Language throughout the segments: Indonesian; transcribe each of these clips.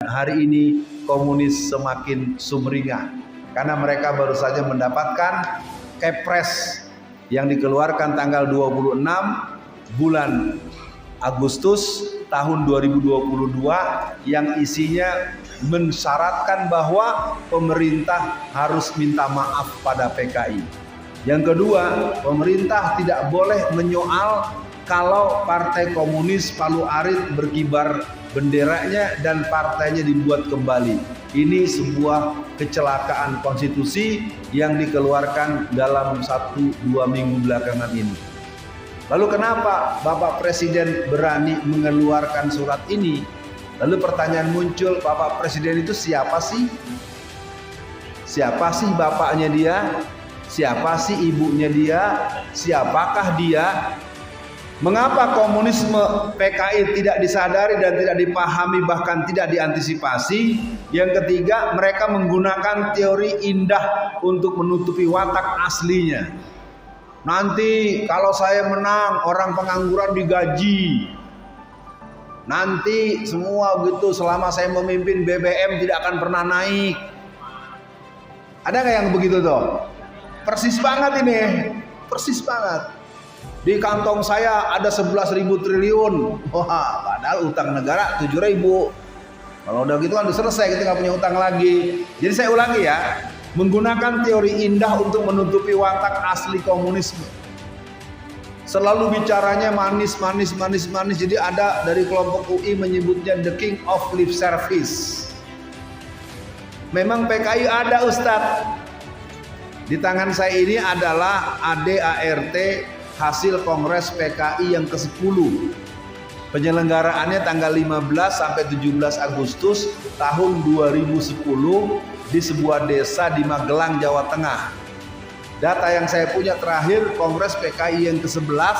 Hari ini komunis semakin sumringah karena mereka baru saja mendapatkan Kepres yang dikeluarkan tanggal 26 bulan Agustus tahun 2022 yang isinya mensyaratkan bahwa pemerintah harus minta maaf pada PKI. Yang kedua, pemerintah tidak boleh menyoal kalau Partai Komunis Palu Arit berkibar benderanya dan partainya dibuat kembali. Ini sebuah kecelakaan konstitusi yang dikeluarkan dalam 1-2 minggu belakangan ini. Lalu kenapa Bapak Presiden berani mengeluarkan surat ini? Lalu pertanyaan muncul, Bapak Presiden itu siapa sih? Siapa sih bapaknya dia? Siapa sih ibunya dia? Siapakah dia? Mengapa komunisme PKI tidak disadari dan tidak dipahami, bahkan tidak diantisipasi? Yang ketiga, mereka menggunakan teori indah untuk menutupi watak aslinya. Nanti kalau saya menang, orang pengangguran digaji. Nanti semua gitu, selama saya memimpin BBM tidak akan pernah naik. Ada nggak yang begitu tuh? Persis banget ini, persis banget. Di kantong saya ada 11.000 triliun. Wah, padahal utang negara 7.000. Kalau udah gitu kan udah selesai, kita nggak punya utang lagi. Jadi saya ulangi ya, menggunakan teori indah untuk menutupi watak asli komunisme. Selalu bicaranya manis. Jadi ada dari kelompok UI menyebutnya the king of lip service. Memang PKI ada, Ustadz. Di tangan saya ini adalah ADART hasil Kongres PKI yang ke-10. Penyelenggaraannya tanggal 15 sampai 17 Agustus tahun 2010 di sebuah desa di Magelang, Jawa Tengah. Data yang saya punya terakhir Kongres PKI yang ke-11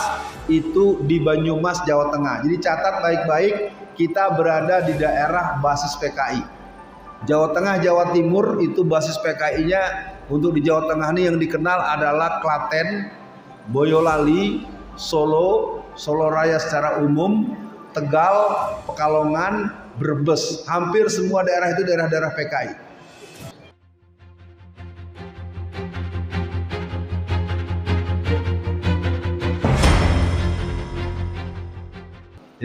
itu di Banyumas, Jawa Tengah. Jadi catat baik-baik, kita berada di daerah basis PKI. Jawa Tengah, Jawa Timur itu basis PKI-nya. Untuk di Jawa Tengah ini yang dikenal adalah Klaten, Boyolali, Solo, Solo Raya secara umum, Tegal, Pekalongan, Brebes. Hampir semua daerah itu daerah-daerah PKI.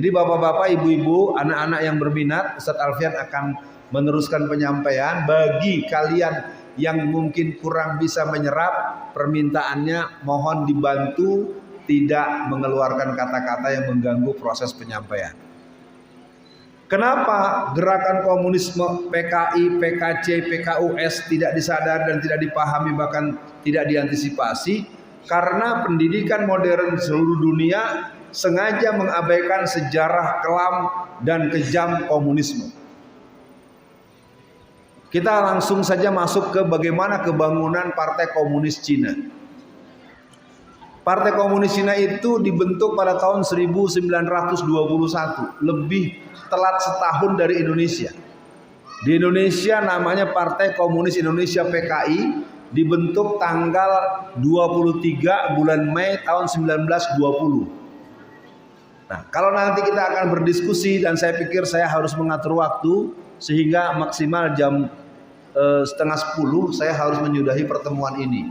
Jadi bapak-bapak, ibu-ibu, anak-anak yang berminat, Ustadz Alfian akan meneruskan penyampaian. Bagi kalian yang mungkin kurang bisa menyerap permintaannya, mohon dibantu tidak mengeluarkan kata-kata yang mengganggu proses penyampaian. Kenapa gerakan komunisme PKI, PKC, PKUS tidak disadari dan tidak dipahami, bahkan tidak diantisipasi? Karena pendidikan modern seluruh dunia sengaja mengabaikan sejarah kelam dan kejam komunisme. Kita langsung saja masuk ke bagaimana kebangunan Partai Komunis Cina. Partai Komunis Cina itu dibentuk pada tahun 1921, lebih telat setahun dari Indonesia. Di Indonesia namanya Partai Komunis Indonesia PKI, dibentuk tanggal 23 bulan Mei tahun 1920. Nah, kalau nanti kita akan berdiskusi dan saya pikir saya harus mengatur waktu sehingga maksimal jam 9:30 saya harus menyudahi pertemuan ini.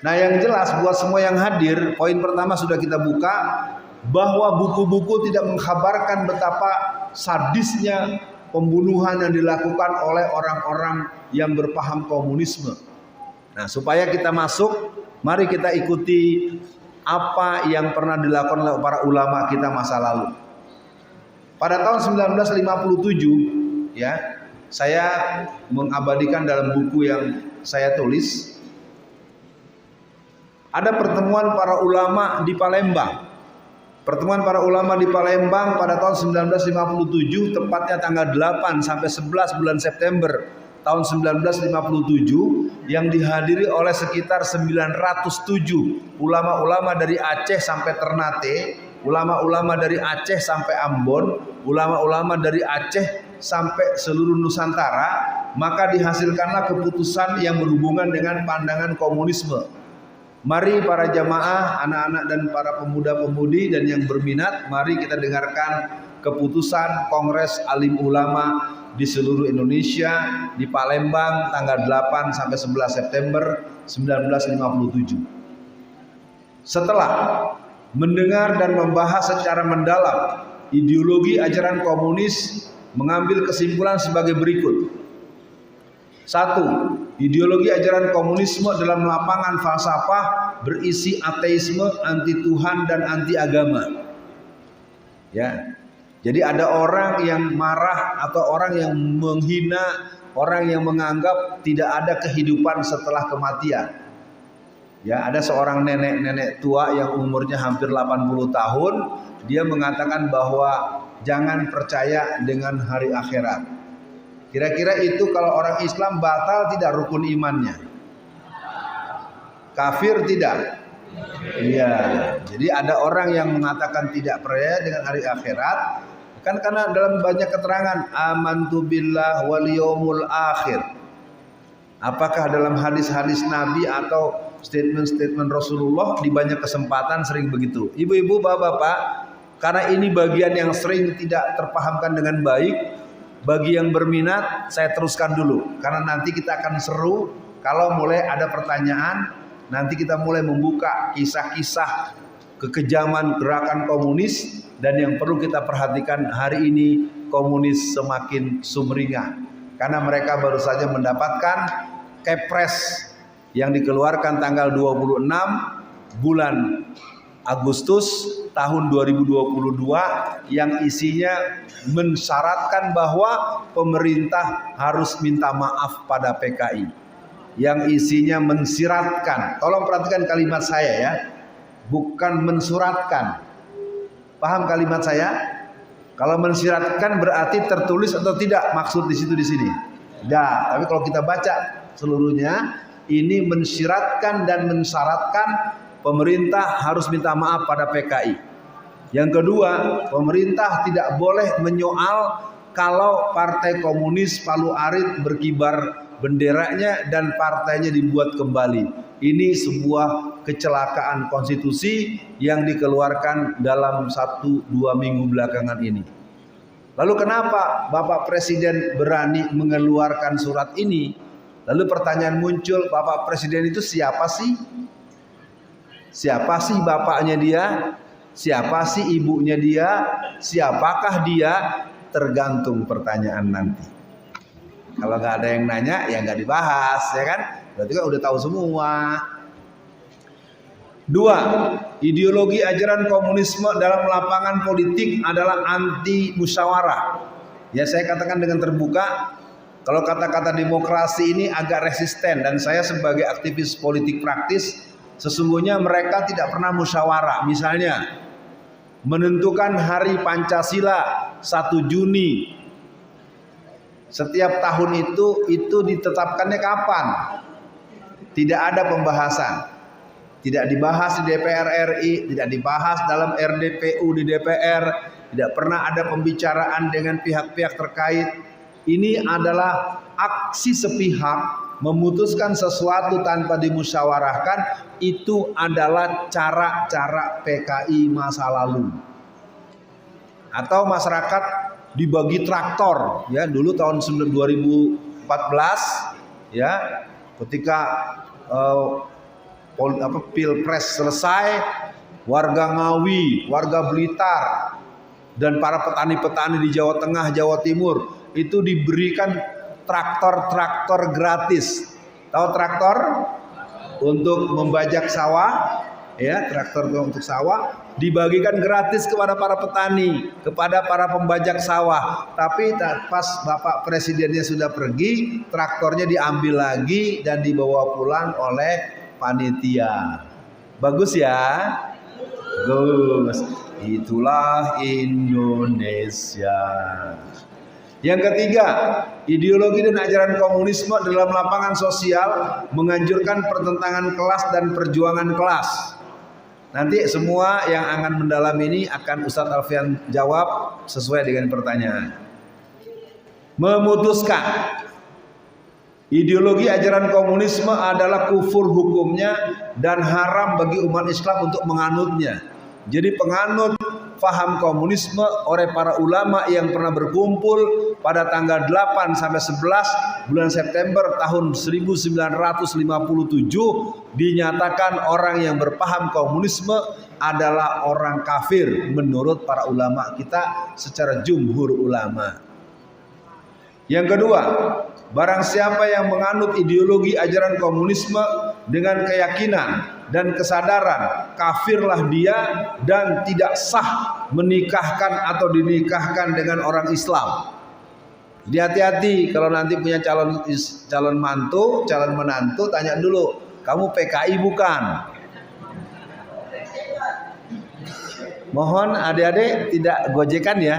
Nah, yang jelas buat semua yang hadir, poin pertama sudah kita buka, bahwa buku-buku tidak mengkhabarkan betapa sadisnya pembunuhan yang dilakukan oleh orang-orang yang berpaham komunisme. Nah, supaya kita masuk, mari kita ikuti apa yang pernah dilakukan oleh para ulama kita masa lalu. Pada tahun 1957 ya, saya mengabadikan dalam buku yang saya tulis, ada pertemuan para ulama di Palembang. Pertemuan para ulama di Palembang pada tahun 1957, tepatnya tanggal 8 sampai 11 bulan September tahun 1957, yang dihadiri oleh sekitar 907 ulama-ulama dari Aceh sampai Ternate, ulama-ulama dari Aceh sampai Ambon, ulama-ulama dari Aceh sampai seluruh Nusantara. Maka dihasilkanlah keputusan yang berhubungan dengan pandangan komunisme. Mari para jamaah, anak-anak dan para pemuda-pemudi dan yang berminat, mari kita dengarkan keputusan Kongres Alim Ulama di seluruh Indonesia, di Palembang tanggal 8 sampai 11 September 1957. Setelah mendengar dan membahas secara mendalam ideologi ajaran komunis, mengambil kesimpulan sebagai berikut. 1. Ideologi ajaran komunisme dalam lapangan falsafah berisi ateisme, anti Tuhan dan anti agama. Ya. Jadi ada orang yang marah atau orang yang menghina, orang yang menganggap tidak ada kehidupan setelah kematian. Ya, ada seorang nenek-nenek tua yang umurnya hampir 80 tahun, dia mengatakan bahwa jangan percaya dengan hari akhirat. Kira-kira itu kalau orang Islam batal tidak rukun imannya? Kafir tidak? Iya. Jadi ada orang yang mengatakan tidak percaya dengan hari akhirat, kan karena dalam banyak keterangan amantu billah wal yaumul akhir. Apakah dalam hadis-hadis Nabi atau statement-statement Rasulullah di banyak kesempatan sering begitu. Ibu-ibu, bapak-bapak, karena ini bagian yang sering tidak terpahamkan dengan baik, bagi yang berminat saya teruskan dulu. Karena nanti kita akan seru kalau mulai ada pertanyaan, nanti kita mulai membuka kisah-kisah kekejaman gerakan komunis, dan yang perlu kita perhatikan hari ini komunis semakin sumringah karena mereka baru saja mendapatkan kepres yang dikeluarkan tanggal 26 bulan Agustus tahun 2022 yang isinya mensyaratkan bahwa pemerintah harus minta maaf pada PKI. Yang isinya mensiratkan, tolong perhatikan kalimat saya ya, bukan mensuratkan. Paham kalimat saya? Kalau mensiratkan berarti tertulis atau tidak maksud di situ di sini. Tidak. Tapi kalau kita baca seluruhnya, ini mensiratkan dan mensyaratkan pemerintah harus minta maaf pada PKI. Yang kedua, pemerintah tidak boleh menyoal kalau Partai Komunis Palu Arit berkibar benderanya dan partainya dibuat kembali. Ini sebuah kecelakaan konstitusi yang dikeluarkan dalam 1-2 minggu belakangan ini. Lalu kenapa Bapak Presiden berani mengeluarkan surat ini? Lalu pertanyaan muncul, Bapak Presiden itu siapa sih? Siapa sih bapaknya dia? Siapa sih ibunya dia? Siapakah dia? Tergantung pertanyaan nanti. Kalau nggak ada yang nanya, ya nggak dibahas, ya kan? Berarti kan udah tahu semua. 2. Ideologi ajaran komunisme dalam lapangan politik adalah anti musyawarah. Ya, saya katakan dengan terbuka, kalau kata-kata demokrasi ini agak resisten, dan saya sebagai aktivis politik praktis, sesungguhnya mereka tidak pernah musyawarah. Misalnya, menentukan hari Pancasila 1 Juni. Setiap tahun itu ditetapkannya kapan? Tidak ada pembahasan. Tidak dibahas di DPR RI, tidak dibahas dalam RDPU di DPR, tidak pernah ada pembicaraan dengan pihak-pihak terkait. Ini adalah aksi sepihak memutuskan sesuatu tanpa dimusyawarahkan. Itu adalah cara-cara PKI masa lalu. Atau masyarakat dibagi traktor, ya, dulu tahun 2014, ya, ketika Pilpres selesai, warga Ngawi, warga Blitar, dan para petani-petani di Jawa Tengah, Jawa Timur itu diberikan traktor-traktor gratis. Tahu traktor? Untuk membajak sawah, ya, traktor untuk sawah dibagikan gratis kepada para petani, kepada para pembajak sawah. Tapi pas Bapak Presidennya sudah pergi, traktornya diambil lagi dan dibawa pulang oleh panitia. Bagus ya? Bagus. Itulah Indonesia. Yang ketiga, ideologi dan ajaran komunisme dalam lapangan sosial menganjurkan pertentangan kelas dan perjuangan kelas. Nanti semua yang akan mendalam ini akan Ustadz Alfian jawab sesuai dengan pertanyaan. Memutuskan ideologi ajaran komunisme adalah kufur hukumnya dan haram bagi umat Islam untuk menganutnya. Jadi penganut faham komunisme oleh para ulama yang pernah berkumpul pada tanggal 8 sampai 11 bulan September tahun 1957 dinyatakan orang yang berpaham komunisme adalah orang kafir menurut para ulama kita secara jumhur ulama. Yang kedua, barang siapa yang menganut ideologi ajaran komunisme dengan keyakinan dan kesadaran, kafirlah dia dan tidak sah menikahkan atau dinikahkan dengan orang Islam. Jadi hati-hati kalau nanti punya calon mantu, calon menantu, tanya dulu, kamu PKI bukan? Mohon adik-adik tidak gojekan ya.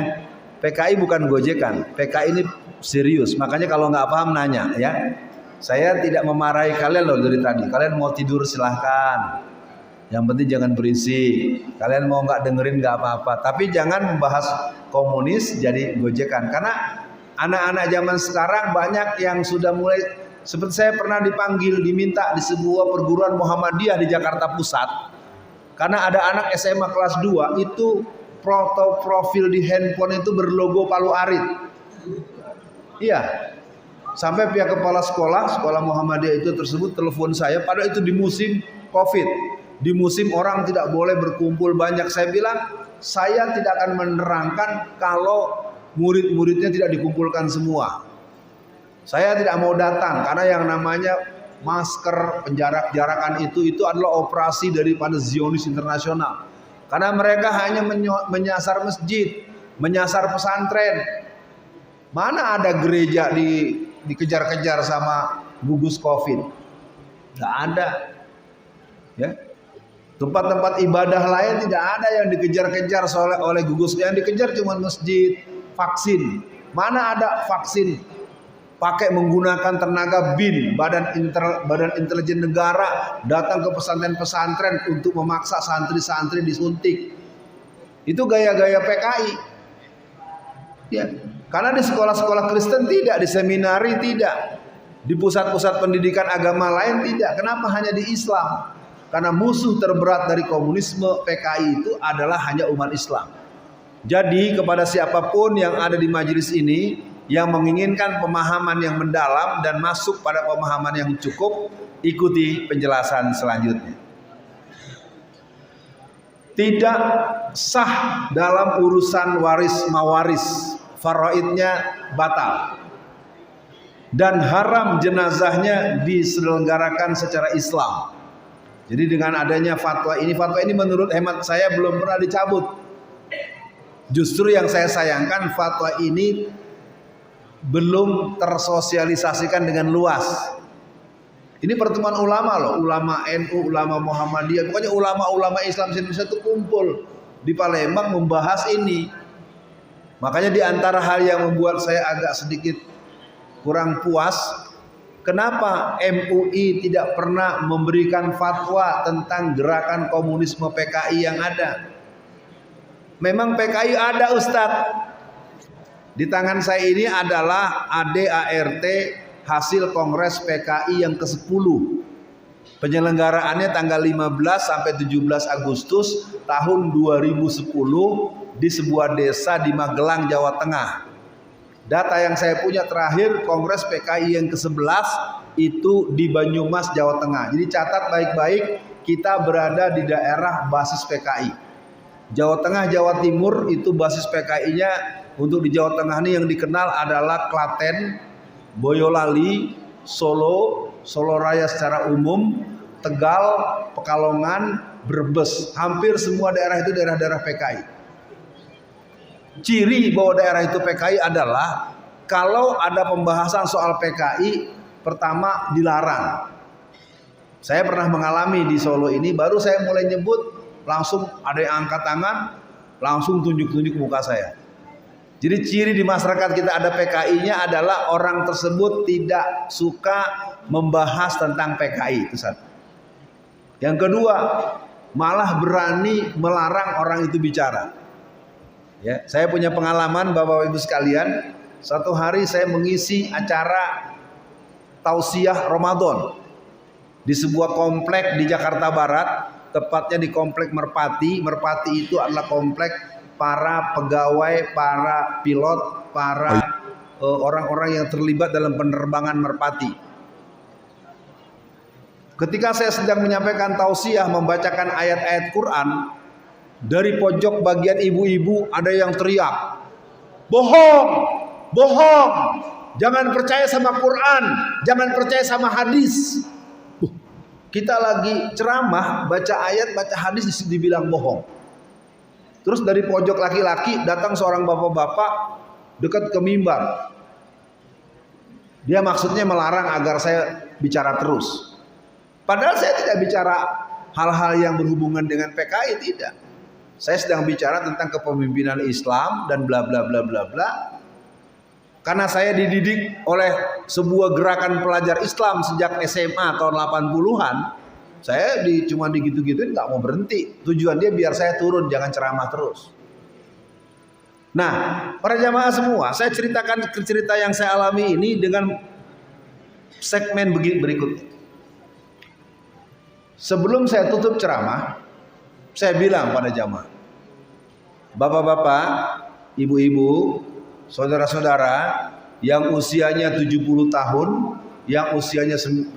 PKI bukan gojekan. PKI ini serius. Makanya kalau nggak paham nanya ya. Saya tidak memarahi kalian loh dari tadi. Kalian mau tidur silahkan. Yang penting jangan berisik. Kalian mau nggak dengerin nggak apa-apa. Tapi jangan membahas komunis jadi gojekan. Karena anak-anak zaman sekarang banyak yang sudah mulai. Seperti saya pernah diminta di sebuah perguruan Muhammadiyah di Jakarta Pusat. Karena ada anak SMA kelas 2 itu foto profil di handphone itu berlogo Palu Arit. Iya. Sampai pihak kepala sekolah Muhammadiyah itu tersebut telepon saya, padahal itu di musim Covid. Di musim orang tidak boleh berkumpul banyak. Saya bilang, saya tidak akan menerangkan kalau murid-muridnya tidak dikumpulkan semua. Saya tidak mau datang karena yang namanya masker, penjarak-jarakan itu adalah operasi daripada Zionis internasional. Karena mereka hanya menyasar masjid, menyasar pesantren. Mana ada gereja dikejar-kejar sama gugus Covid? Nggak ada. Ya. Tempat-tempat ibadah lain tidak ada yang dikejar-kejar oleh gugus. Yang dikejar cuma masjid, vaksin. Mana ada vaksin? Pakai menggunakan tenaga BIN, Badan Intelijen Negara, datang ke pesantren-pesantren untuk memaksa santri-santri disuntik. Itu gaya-gaya PKI. Ya, karena di sekolah-sekolah Kristen tidak, di seminari tidak, di pusat-pusat pendidikan agama lain tidak. Kenapa hanya di Islam? Karena musuh terberat dari komunisme PKI itu adalah hanya umat Islam. Jadi kepada siapapun yang ada di majelis ini yang menginginkan pemahaman yang mendalam dan masuk pada pemahaman yang cukup, ikuti penjelasan selanjutnya. Tidak sah dalam urusan waris mawaris, faraidnya batal. Dan haram jenazahnya diselenggarakan secara Islam. Jadi dengan adanya fatwa ini menurut hemat saya belum pernah dicabut. Justru yang saya sayangkan fatwa ini belum tersosialisasikan dengan luas. Ini pertemuan ulama loh, ulama NU, ulama Muhammadiyah, pokoknya ulama-ulama Islam Indonesia itu kumpul di Palembang membahas ini. Makanya di antara hal yang membuat saya agak sedikit kurang puas, kenapa MUI tidak pernah memberikan fatwa tentang gerakan komunisme PKI yang ada? Memang PKI ada Ustadz. Di tangan saya ini adalah ADART hasil Kongres PKI yang ke-10. Penyelenggaraannya tanggal 15 sampai 17 Agustus tahun 2010 di sebuah desa di Magelang, Jawa Tengah. Data yang saya punya terakhir Kongres PKI yang ke-11 itu di Banyumas, Jawa Tengah. Jadi catat baik-baik, kita berada di daerah basis PKI. Jawa Tengah, Jawa Timur itu basis PKI-nya. Untuk di Jawa Tengah ini yang dikenal adalah Klaten, Boyolali, Solo, Solo Raya secara umum, Tegal, Pekalongan, Brebes. Hampir semua daerah itu daerah-daerah PKI. Ciri bahwa daerah itu PKI adalah kalau ada pembahasan soal PKI, pertama dilarang. Saya pernah mengalami di Solo ini, baru saya mulai nyebut, langsung ada yang angkat tangan, langsung tunjuk-tunjuk muka saya. Jadi ciri di masyarakat kita ada PKI-nya adalah orang tersebut tidak suka membahas tentang PKI, itu satu. Yang kedua, malah berani melarang orang itu bicara. Ya, saya punya pengalaman Bapak Ibu sekalian, satu hari saya mengisi acara tausiah Ramadan di sebuah komplek di Jakarta Barat, tepatnya di komplek Merpati. Merpati itu adalah komplek para pegawai, para pilot, para orang-orang yang terlibat dalam penerbangan merpati. Ketika saya sedang menyampaikan tausiah membacakan ayat-ayat Quran, dari pojok bagian ibu-ibu ada yang teriak, bohong, bohong, jangan percaya sama Quran, jangan percaya sama hadis. Kita lagi ceramah, baca ayat, baca hadis dibilang bohong. Terus dari pojok laki-laki datang seorang bapak-bapak dekat ke mimbar. Dia maksudnya melarang agar saya bicara terus. Padahal saya tidak bicara hal-hal yang berhubungan dengan PKI, tidak. Saya sedang bicara tentang kepemimpinan Islam dan bla bla bla bla bla. Karena saya dididik oleh sebuah gerakan pelajar Islam sejak SMA tahun 80-an. Saya cuma digitu-gituin, nggak mau berhenti. Tujuan dia biar saya turun, jangan ceramah terus. Nah, para jamaah semua, saya ceritakan cerita yang saya alami ini dengan segmen berikut. Sebelum saya tutup ceramah, saya bilang pada jamaah, bapak-bapak, ibu-ibu, saudara-saudara yang usianya 70 tahun, yang usianya 80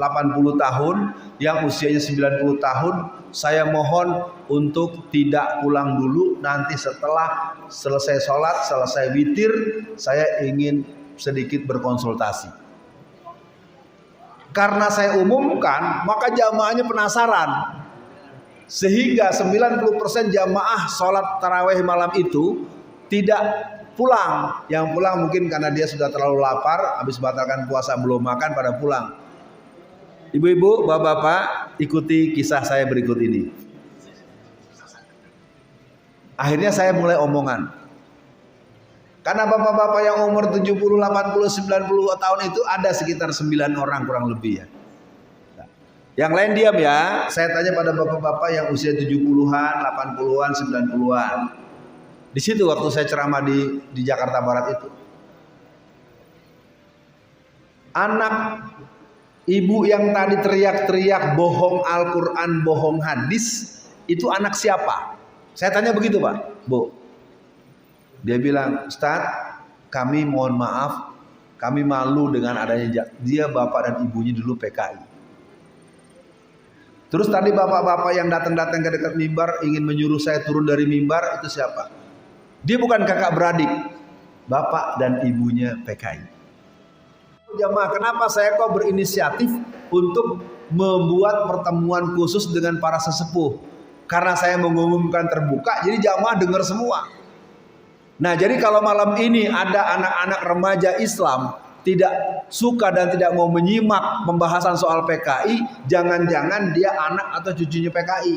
tahun, yang usianya 90 tahun, saya mohon untuk tidak pulang dulu. Nanti setelah selesai sholat, selesai witir, saya ingin sedikit berkonsultasi. Karena saya umumkan, maka jamaahnya penasaran. Sehingga 90% jamaah sholat tarawih malam itu tidak pulang. Yang pulang mungkin karena dia sudah terlalu lapar, habis batalkan puasa belum makan pada pulang. Ibu-ibu, bapak-bapak, ikuti kisah saya berikut ini. Akhirnya saya mulai omongan. Karena bapak-bapak yang umur 70, 80, 90 tahun itu ada sekitar 9 orang kurang lebih ya. Yang lain diam ya. Saya tanya pada bapak-bapak yang usia 70-an, 80-an, 90-an. Di situ waktu saya ceramah di Jakarta Barat itu. Anak ibu yang tadi teriak-teriak bohong Al-Quran, bohong hadis, itu anak siapa? Saya tanya begitu Pak, Bu. Dia bilang, Ustaz, kami mohon maaf, kami malu dengan adanya dia bapak dan ibunya dulu PKI. Terus tadi bapak-bapak yang datang-datang ke dekat mimbar ingin menyuruh saya turun dari mimbar, itu siapa? Dia bukan kakak beradik, bapak dan ibunya PKI. Jamaah, kenapa saya kok berinisiatif untuk membuat pertemuan khusus dengan para sesepuh? Karena saya mengumumkan terbuka, jadi jamaah dengar semua. Nah, jadi kalau malam ini ada anak-anak remaja Islam tidak suka dan tidak mau menyimak pembahasan soal PKI, jangan-jangan dia anak atau cucunya PKI.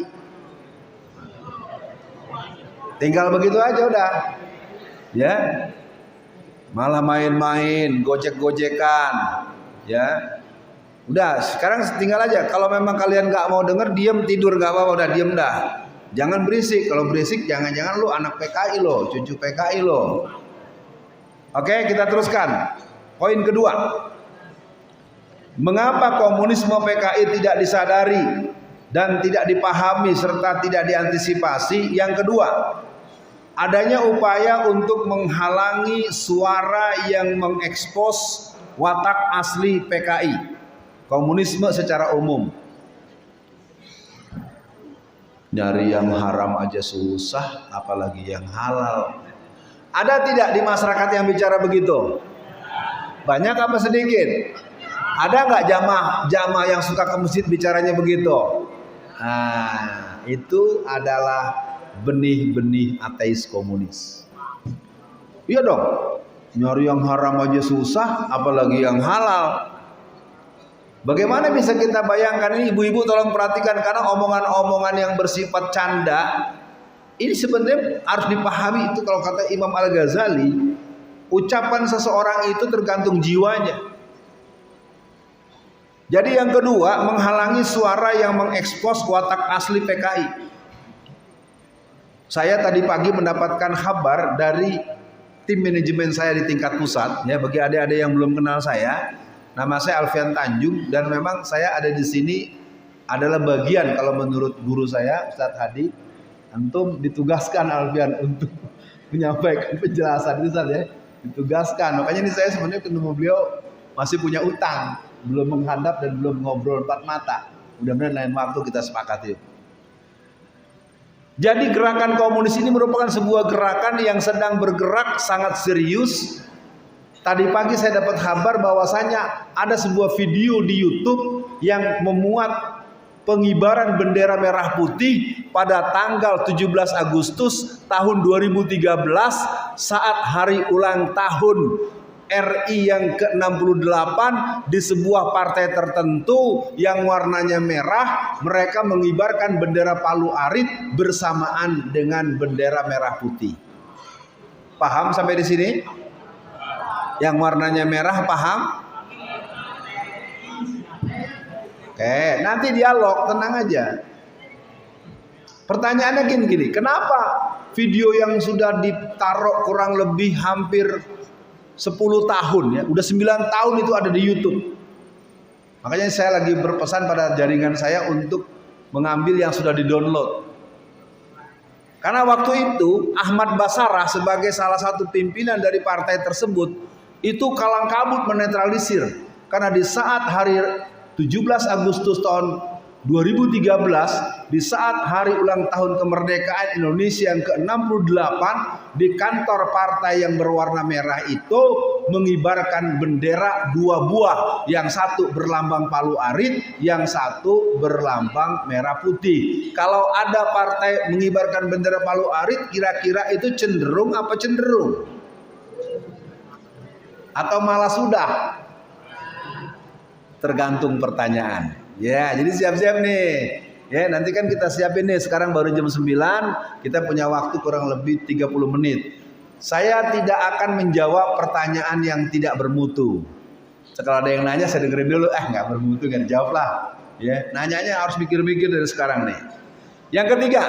Tinggal begitu aja udah. Ya. Malah main-main, gojek-gojekan. Ya. Udah, sekarang tinggal aja. Kalau memang kalian nggak mau denger, diam tidur nggak apa-apa, udah diam dah. Jangan berisik. Kalau berisik jangan-jangan lu anak PKI lo, cucu PKI lo. Oke, kita teruskan. Poin kedua. Mengapa komunisme PKI tidak disadari dan tidak dipahami serta tidak diantisipasi? Yang kedua, adanya upaya untuk menghalangi suara yang mengekspos watak asli PKI, komunisme secara umum. Nyari yang haram aja susah, apalagi yang halal. Ada tidak di masyarakat yang bicara begitu? Banyak apa sedikit? Ada nggak jamaah yang suka ke masjid bicaranya begitu? Nah, itu adalah benih-benih ateis komunis. Iya dong, nyari yang haram aja susah, apalagi yang halal. Bagaimana bisa kita bayangkan ini, ibu-ibu tolong perhatikan, karena omongan-omongan yang bersifat canda ini sebenarnya harus dipahami. Itu kalau kata Imam Al-Ghazali, ucapan seseorang itu tergantung jiwanya. Jadi yang kedua, menghalangi suara yang mengekspos watak asli PKI. Saya tadi pagi mendapatkan kabar dari tim manajemen saya di tingkat pusat, ya, bagi adik-adik yang belum kenal saya. Nama saya Alfian Tanjung dan memang saya ada di sini adalah bagian, kalau menurut guru saya Ustadz Hadi, antum ditugaskan Alfian untuk menyampaikan penjelasan itu Ustadz ya. Ditugaskan. Makanya ini saya sebenarnya ketemu beliau masih punya utang, belum menghadap dan belum ngobrol empat mata. Mudah-mudahan lain waktu kita sepakati. Jadi gerakan komunis ini merupakan sebuah gerakan yang sedang bergerak sangat serius. Tadi pagi saya dapat kabar bahwasanya ada sebuah video di YouTube yang memuat pengibaran bendera merah putih pada tanggal 17 Agustus tahun 2013 saat hari ulang tahun RI yang ke-68 di sebuah partai tertentu yang warnanya merah. Mereka mengibarkan bendera Palu Arit bersamaan dengan bendera merah putih. Paham sampai di sini? Yang warnanya merah paham? Oke, nanti dialog, tenang aja. Pertanyaannya gini, kenapa video yang sudah ditaruh kurang lebih hampir 10 tahun ya, udah 9 tahun itu ada di YouTube. Makanya saya lagi berpesan pada jaringan saya untuk mengambil yang sudah di-download. Karena waktu itu Ahmad Basarah sebagai salah satu pimpinan dari partai tersebut itu kalang kabut menetralisir. Karena di saat hari 17 Agustus tahun 2013, di saat hari ulang tahun kemerdekaan Indonesia yang ke-68, di kantor partai yang berwarna merah itu mengibarkan bendera 2 buah, yang satu berlambang Palu Arit, yang satu berlambang merah putih. Kalau ada partai mengibarkan bendera Palu Arit, kira-kira itu cenderung apa cenderung? Atau malah sudah? Tergantung pertanyaan. Ya, jadi siap-siap nih. Ya, nanti kan kita siapin nih. Sekarang baru jam 9, kita punya waktu kurang lebih 30 menit. Saya tidak akan menjawab pertanyaan yang tidak bermutu. Kalau ada yang nanya, saya dengerin dulu. Nggak bermutu, nggak dijawab lah. Ya, nanyanya harus mikir-mikir dari sekarang nih. Yang ketiga,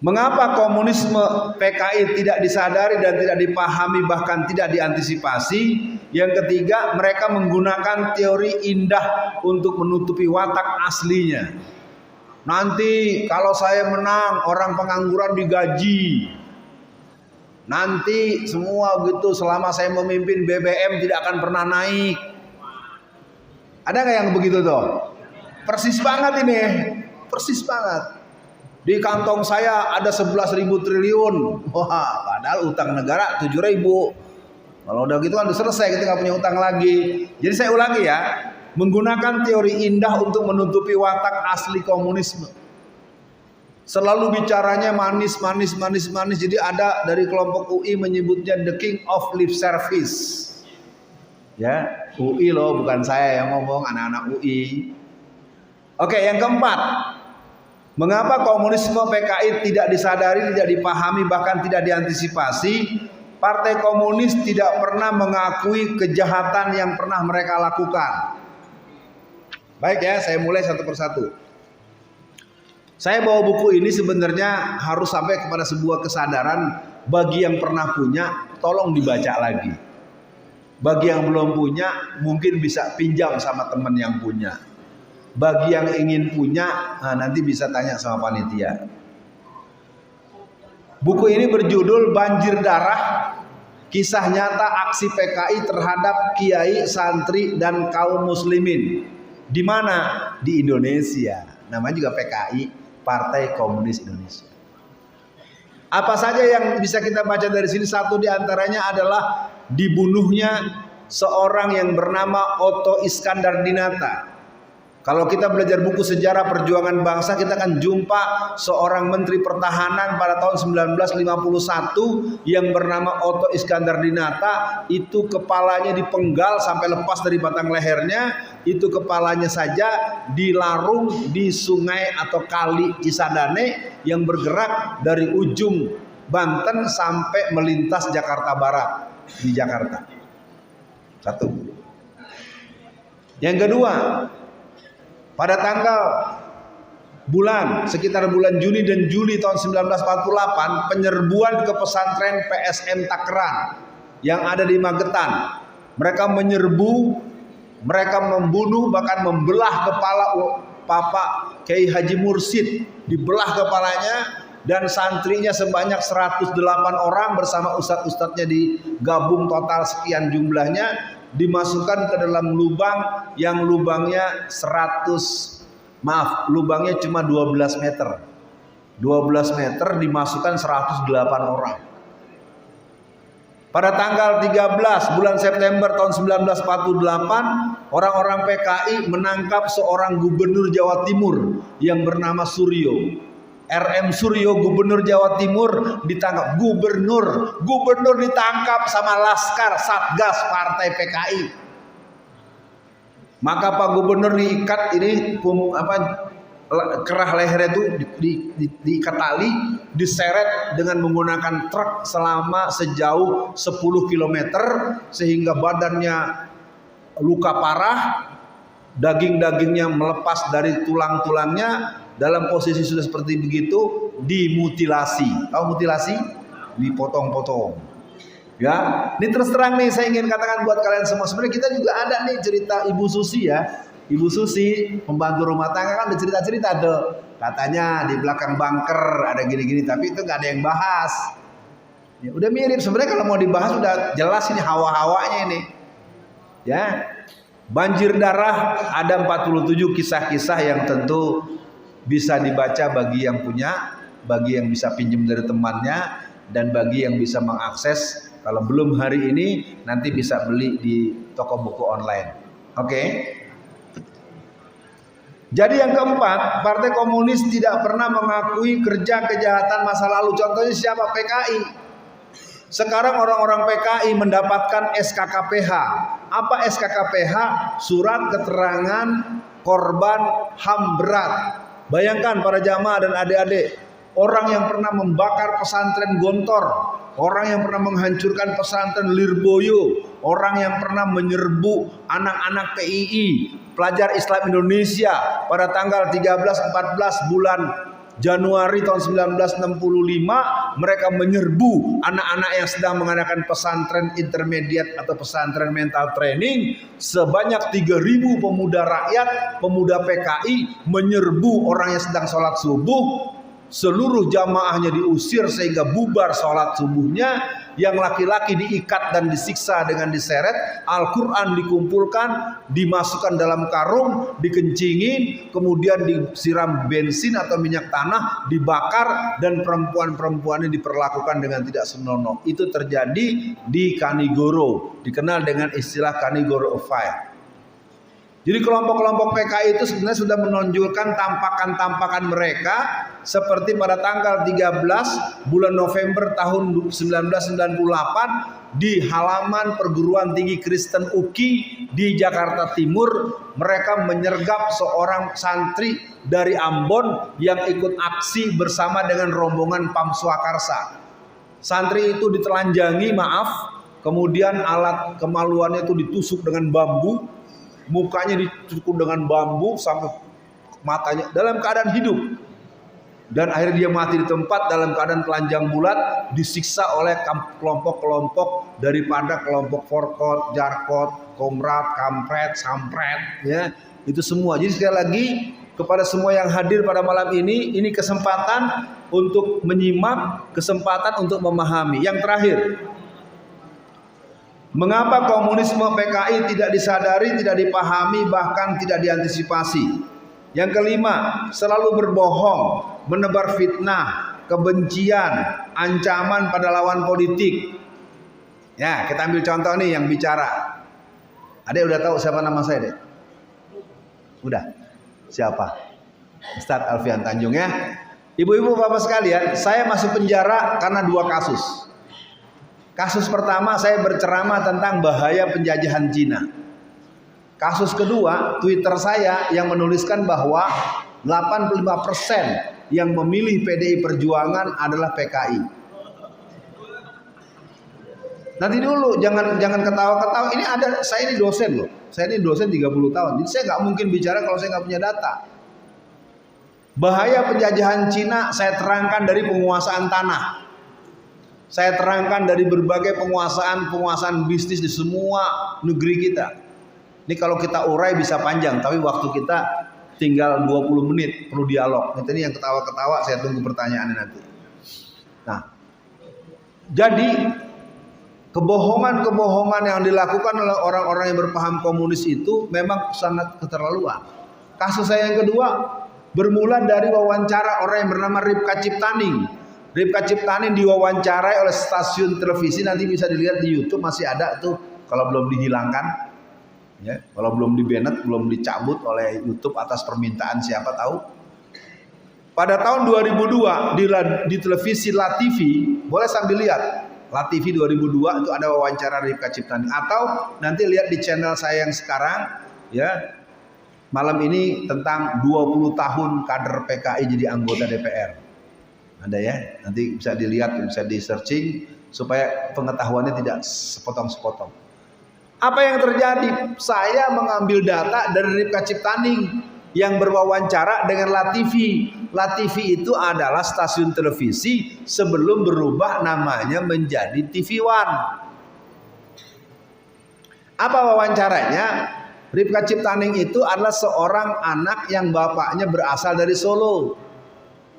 mengapa komunisme PKI tidak disadari dan tidak dipahami, bahkan tidak diantisipasi? Yang ketiga, mereka menggunakan teori indah untuk menutupi watak aslinya. Nanti kalau saya menang, orang pengangguran digaji. Nanti semua gitu, selama saya memimpin BBM tidak akan pernah naik. Ada nggak yang begitu tuh? Persis banget ini, persis banget. Di kantong saya ada 11.000 triliun. Wah, padahal utang negara 7.000. Kalau udah gitu kan udah selesai, kita nggak punya utang lagi. Jadi saya ulangi ya, menggunakan teori indah untuk menutupi watak asli komunisme. Selalu bicaranya manis. Jadi ada dari kelompok UI menyebutnya the king of lip service. Ya, UI loh, bukan saya yang ngomong, anak-anak UI. Oke, yang keempat. Mengapa komunisme PKI tidak disadari, tidak dipahami, bahkan tidak diantisipasi? Partai Komunis tidak pernah mengakui kejahatan yang pernah mereka lakukan. Baik ya, saya mulai satu persatu. Saya bawa buku ini sebenarnya harus sampai kepada sebuah kesadaran bagi yang pernah punya, tolong dibaca lagi. Bagi yang belum punya, mungkin bisa pinjam sama teman yang punya. Bagi yang ingin punya, nanti bisa tanya sama panitia. Buku ini berjudul Banjir Darah, Kisah Nyata Aksi PKI Terhadap Kiai, Santri, dan Kaum Muslimin. Di mana? Di Indonesia. Namanya juga PKI, Partai Komunis Indonesia. Apa saja yang bisa kita baca dari sini? Satu di antaranya adalah dibunuhnya seorang yang bernama Otto Iskandar Dinata. Kalau kita belajar buku sejarah perjuangan bangsa, kita akan jumpa seorang menteri pertahanan pada tahun 1951 yang bernama Otto Iskandar Dinata. Itu kepalanya dipenggal sampai lepas dari batang lehernya. Itu kepalanya saja dilarung di sungai atau kali Cisadane yang bergerak dari ujung Banten sampai melintas Jakarta Barat di Jakarta. Satu. Yang kedua, pada tanggal sekitar bulan Juni dan Juli tahun 1948, penyerbuan ke pesantren PSM Takran yang ada di Magetan. Mereka menyerbu, mereka membunuh, bahkan membelah kepala Bapak Kiai Haji Mursid, dibelah kepalanya, dan santrinya sebanyak 108 orang bersama ustadz-ustadznya digabung total sekian jumlahnya, dimasukkan ke dalam lubang yang lubangnya lubangnya cuma 12 meter. 12 meter dimasukkan 108 orang. Pada tanggal 13 bulan September tahun 1948, orang-orang PKI menangkap seorang gubernur Jawa Timur yang bernama Suryo. RM Suryo, gubernur Jawa Timur, ditangkap. Gubernur ditangkap sama laskar Satgas Partai PKI. Maka Pak Gubernur diikat ini kerah lehernya itu diikat tali, diseret dengan menggunakan truk selama sejauh 10 km sehingga badannya luka parah, daging-dagingnya melepas dari tulang-tulangnya. Dalam posisi sudah seperti begitu, dimutilasi. Tahu mutilasi? Dipotong-potong. Ya, ini terus terang nih saya ingin katakan buat kalian semua. Sebenarnya kita juga ada nih cerita Ibu Susi ya. Ibu Susi, pembantu rumah tangga, kan ada cerita-cerita tuh. Katanya di belakang bunker ada gini-gini, tapi itu nggak ada yang bahas. Ya, udah mirip. Sebenarnya kalau mau dibahas udah jelas ini hawa-hawanya ini. Ya, banjir darah ada 47 kisah-kisah yang tentu bisa dibaca bagi yang punya, bagi yang bisa pinjam dari temannya, dan bagi yang bisa mengakses. Kalau belum hari ini, nanti bisa beli di toko buku online. Oke? Jadi yang keempat, Partai Komunis tidak pernah mengakui kerja kejahatan masa lalu. Contohnya siapa? PKI. Sekarang orang-orang PKI mendapatkan SKKPH. Apa SKKPH? Surat keterangan korban HAM berat. Bayangkan para jamaah dan adik-adik, orang yang pernah membakar pesantren Gontor, orang yang pernah menghancurkan pesantren Lirboyo, orang yang pernah menyerbu anak-anak PII, pelajar Islam Indonesia pada tanggal 13-14 bulan Januari tahun 1965, mereka menyerbu anak-anak yang sedang mengadakan pesantren intermediate atau pesantren mental training. Sebanyak 3.000 pemuda rakyat, pemuda PKI menyerbu orang yang sedang sholat subuh. Seluruh jamaahnya diusir sehingga bubar sholat subuhnya. Yang laki-laki diikat dan disiksa dengan diseret. Al-Quran dikumpulkan, dimasukkan dalam karung, dikencingin, kemudian disiram bensin atau minyak tanah, dibakar, dan perempuan-perempuannya diperlakukan dengan tidak senonoh. Itu terjadi di Kanigoro, dikenal dengan istilah Kanigoro Affair. Jadi kelompok-kelompok PKI itu sebenarnya sudah menonjolkan tampakan-tampakan mereka seperti pada tanggal 13 bulan November tahun 1998 di halaman perguruan tinggi Kristen UKI di Jakarta Timur. Mereka menyergap seorang santri dari Ambon yang ikut aksi bersama dengan rombongan Pam Swakarsa. Santri itu ditelanjangi, kemudian alat kemaluannya itu ditusuk dengan bambu, mukanya dicukur dengan bambu sampai matanya dalam keadaan hidup, dan akhirnya dia mati di tempat dalam keadaan telanjang bulat, disiksa oleh kelompok-kelompok daripada kelompok Forkot, Jarkot, Komrat, Kampret, Sampret, ya itu semua. Jadi sekali lagi kepada semua yang hadir pada malam ini kesempatan untuk menyimak, kesempatan untuk memahami. Yang terakhir, mengapa komunisme PKI tidak disadari, tidak dipahami, bahkan tidak diantisipasi? Yang kelima, selalu berbohong, menebar fitnah, kebencian, ancaman pada lawan politik. Ya, kita ambil contoh nih yang bicara. Adek udah tahu siapa nama saya, Dek? Udah? Siapa? Ustadz Alfian Tanjung ya. Ibu-ibu bapak sekalian, saya masuk penjara karena 2 kasus. Kasus pertama, saya berceramah tentang bahaya penjajahan Cina. Kasus kedua, Twitter saya yang menuliskan bahwa 85% yang memilih PDI Perjuangan adalah PKI. Nanti dulu, jangan ketawa-ketawa. Ini ada, saya ini dosen loh. Saya ini dosen 30 tahun. Jadi saya nggak mungkin bicara kalau saya nggak punya data. Bahaya penjajahan Cina saya terangkan dari penguasaan tanah. Saya terangkan dari berbagai penguasaan bisnis di semua negeri kita. Ini kalau kita urai bisa panjang, tapi waktu kita tinggal 20 menit, perlu dialog. Ini yang ketawa-ketawa, saya tunggu pertanyaannya nanti. Nah, jadi kebohongan-kebohongan yang dilakukan oleh orang-orang yang berpaham komunis itu memang sangat keterlaluan. Kasus saya yang kedua bermula dari wawancara orang yang bernama Ripka Ciptaning. Ripka Ciptaning diwawancarai oleh stasiun televisi, nanti bisa dilihat di YouTube, masih ada tuh kalau belum dihilangkan, ya, kalau belum di-banned, belum dicabut oleh YouTube atas permintaan siapa tahu. Pada tahun 2002 di televisi LaTV, boleh sambil lihat LaTV 2002 itu ada wawancara Ripka Ciptaning, atau nanti lihat di channel saya yang sekarang, ya, malam ini tentang 20 tahun kader PKI jadi anggota DPR. Ada ya, nanti bisa dilihat, bisa di searching supaya pengetahuannya tidak sepotong-sepotong. Apa yang terjadi? Saya mengambil data dari Ripka Ciptaning yang berwawancara dengan LaTV. LaTV itu adalah stasiun televisi sebelum berubah namanya menjadi TV One. Apa wawancaranya? Ripka Ciptaning itu adalah seorang anak yang bapaknya berasal dari Solo.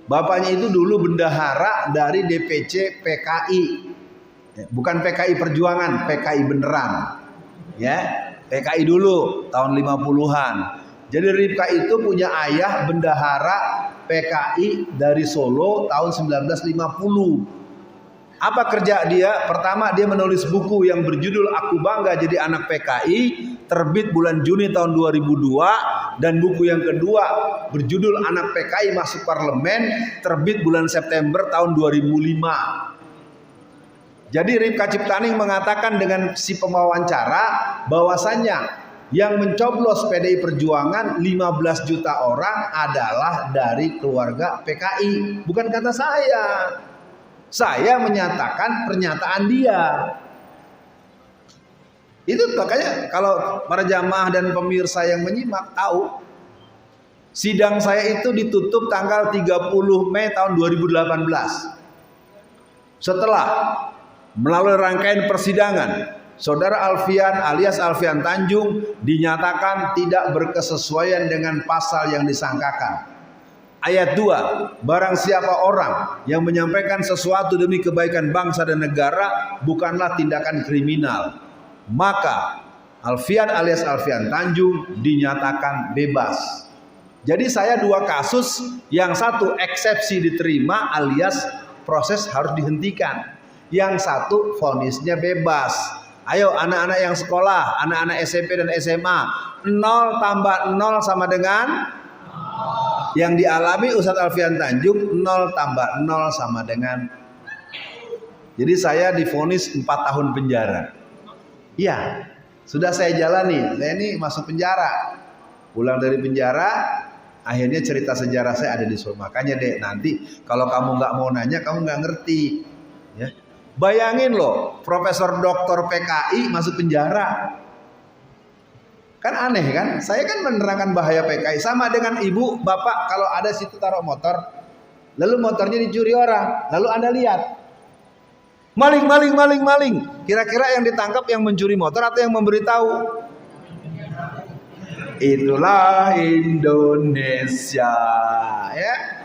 Bapaknya itu dulu bendahara dari DPC PKI. Bukan PKI Perjuangan, PKI beneran. Ya, PKI dulu tahun 50-an. Jadi Ripka itu punya ayah bendahara PKI dari Solo tahun 1950. Apa kerja dia? Pertama, dia menulis buku yang berjudul Aku Bangga Jadi Anak PKI, terbit bulan Juni tahun 2002, dan buku yang kedua berjudul Anak PKI Masuk Parlemen, terbit bulan September tahun 2005. Jadi Ripka Ciptaning mengatakan dengan si pewawancara bahwasannya yang mencoblos PDI Perjuangan 15 juta orang adalah dari keluarga PKI. Bukan kata saya. Saya menyatakan pernyataan dia. Itu makanya kalau para jamaah dan pemirsa yang menyimak tahu, sidang saya itu ditutup tanggal 30 Mei tahun 2018. Setelah melalui rangkaian persidangan, Saudara Alfian alias Alfian Tanjung dinyatakan tidak berkesesuaian dengan pasal yang disangkakan. Ayat 2, barang siapa orang yang menyampaikan sesuatu demi kebaikan bangsa dan negara bukanlah tindakan kriminal, maka Alfian alias Alfian Tanjung dinyatakan bebas. Jadi saya dua kasus, yang satu eksepsi diterima alias proses harus dihentikan, yang satu vonisnya bebas. Ayo anak-anak yang sekolah, anak-anak SMP dan SMA, 0 tambah 0 sama dengan yang dialami Ustadz Alfian Tanjung, 0 tambah 0 sama dengan. Jadi saya divonis 4 tahun penjara. Iya, sudah saya jalani. Saya ini masuk penjara. Pulang dari penjara, akhirnya cerita sejarah saya ada di Solo. Makanya dek, nanti kalau kamu nggak mau nanya, kamu nggak ngerti. Ya. Bayangin loh, Profesor Doktor PKI masuk penjara. Kan aneh kan? Saya kan menerangkan bahaya PKI. Sama dengan ibu, bapak kalau ada situ taruh motor, lalu motornya dicuri orang, lalu Anda lihat, maling. Kira-kira yang ditangkap yang mencuri motor atau yang memberitahu? Itulah Indonesia, ya.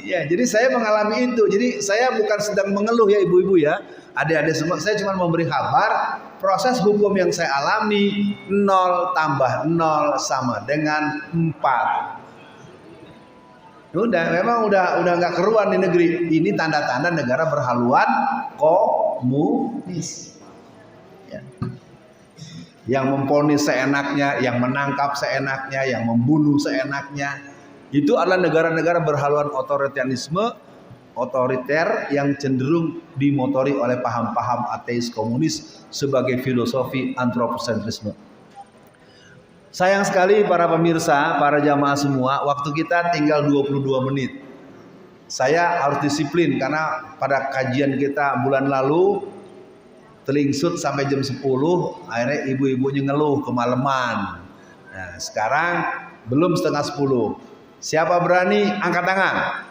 Ya, jadi saya mengalami itu. Jadi saya bukan sedang mengeluh ya ibu-ibu ya, adik-adik semua. Saya cuma memberi kabar proses hukum yang saya alami. 0 tambah 0 sama dengan 4. Udah, memang udah nggak keruan di negeri ini, tanda-tanda negara berhaluan komunis. Ya. Yang memponis seenaknya, yang menangkap seenaknya, yang membunuh seenaknya. Itu adalah negara-negara berhaluan otoriter yang cenderung dimotori oleh paham-paham ateis komunis sebagai filosofi antroposentrisme. Sayang sekali para pemirsa, para jamaah semua, waktu kita tinggal 22 menit. Saya harus disiplin karena pada kajian kita bulan lalu telingsut sampai jam 10, akhirnya ibu-ibunya ngeluh kemalaman. Nah, sekarang belum setengah 10. Siapa berani angkat tangan?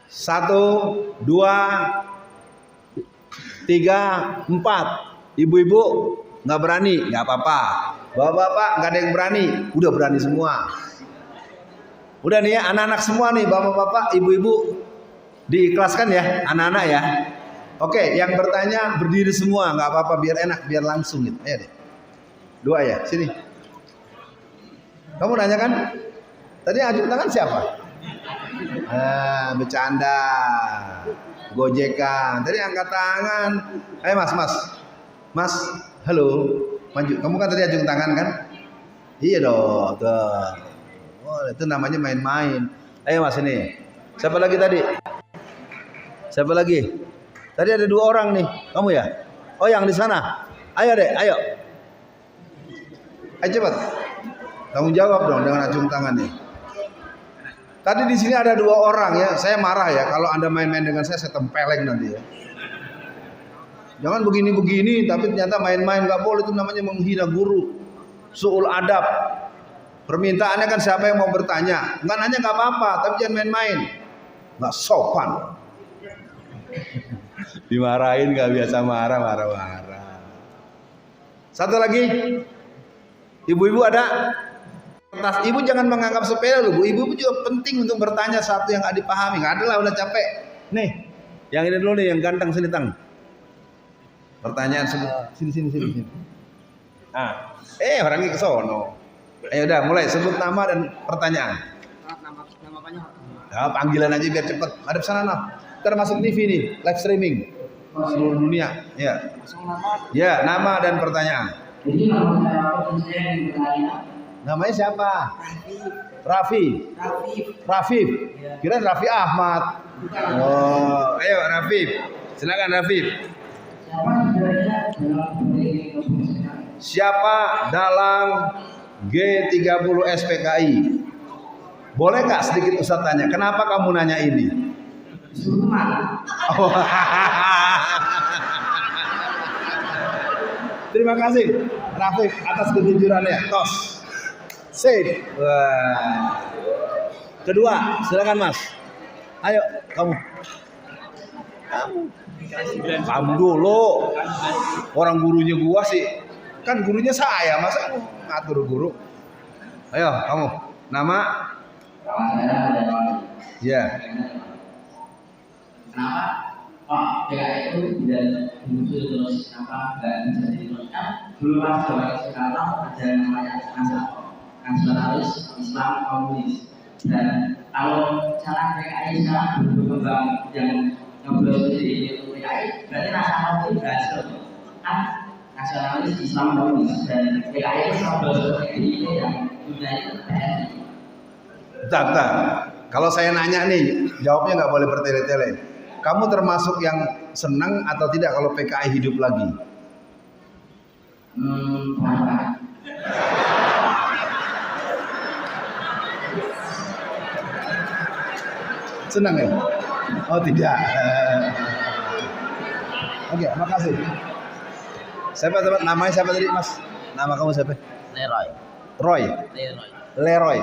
1, 2, 3, 4. Ibu-ibu nggak berani, nggak apa-apa. Bapak-bapak nggak ada yang berani, udah berani semua. Udah nih ya, anak-anak semua nih, bapak-bapak, ibu-ibu. Diikhlaskan ya anak-anak ya. Oke, yang bertanya berdiri semua, nggak apa-apa, biar enak, biar langsung gitu. Ayo deh. Dua ya, sini. Kamu nanya kan? Tadi ajak tangan siapa? Bercanda. Gojekan. Tadi angkat tangan. Ayo mas, mas. Mas, halo. Maju. Kamu kan tadi ajak tangan kan? Iya dong. Tuh. Oh, itu namanya main-main. Ayo mas ini. Siapa lagi tadi? Siapa lagi? Tadi ada dua orang nih. Kamu ya? Oh yang di sana. Ayo deh, ayo. Ayo cepat. Tanggung jawab dong dengan acung tangan nih. Tadi di sini ada dua orang ya. Saya marah ya kalau Anda main-main dengan saya tempeleng nanti ya. Jangan begini-begini tapi ternyata main-main nggak boleh, itu namanya menghina guru. Su'ul adab. Permintaannya kan siapa yang mau bertanya. Nggak nanya nggak apa-apa, tapi jangan main-main. Nggak sopan. Dimarahin nggak biasa marah. Satu lagi. Ibu-ibu ada? Ibu jangan menganggap sepele loh, Bu. Ibu juga penting untuk bertanya satu yang nggak dipahami. Nggak ada lah, udah capek. Nih, yang ini dulu nih, yang ganteng sini tang. Pertanyaan sini. Ah, orangnya ke sono. Ayo udah, mulai sebut nama dan pertanyaan. Nama banyak. Ya, panggilan aja biar cepet. Ada sana noh. Ntar masuk TV nih, live streaming seluruh dunia. Ya. Ya, nama dan pertanyaan. Jadi nama saya namanya siapa? Rafif. Kira Raffi Ahmad. Oh, ayo Rafif. Silakan Rafif. Siapa dalam G30 SPKI? Boleh nggak sedikit Ustaz tanya, kenapa kamu nanya ini? Oh. Terima kasih Rafif atas kejujurannya. Tos. Safe. Wah. Kedua, silakan Mas. Ayo kamu. Kamu dulu. Orang gurunya gua sih. Kan gurunya saya, masa ngatur guru. Ayo kamu. Nama? Ya. Kenapa? Oh, PKI itu tidak muncul terus nggak bisa diteruskan. Dulu pas zaman sekarang ada namanya nasionalis Islam komunis. Dan kalau cara PKI sekarang berkembang yang ngobrol di PKI, berarti nasionalis itu berhasil. Kan nasionalis Islam komunis dan PKI itu ngobrol seperti ini yang dunia itu PKI. Bentar. Kalau saya nanya nih, jawabnya nggak boleh bertele-tele. Kamu termasuk yang senang atau tidak kalau PKI hidup lagi? Senang ya? Oh tidak. Oke, makasih. Siapa namanya siapa tadi Mas? Nama kamu siapa? Leroy.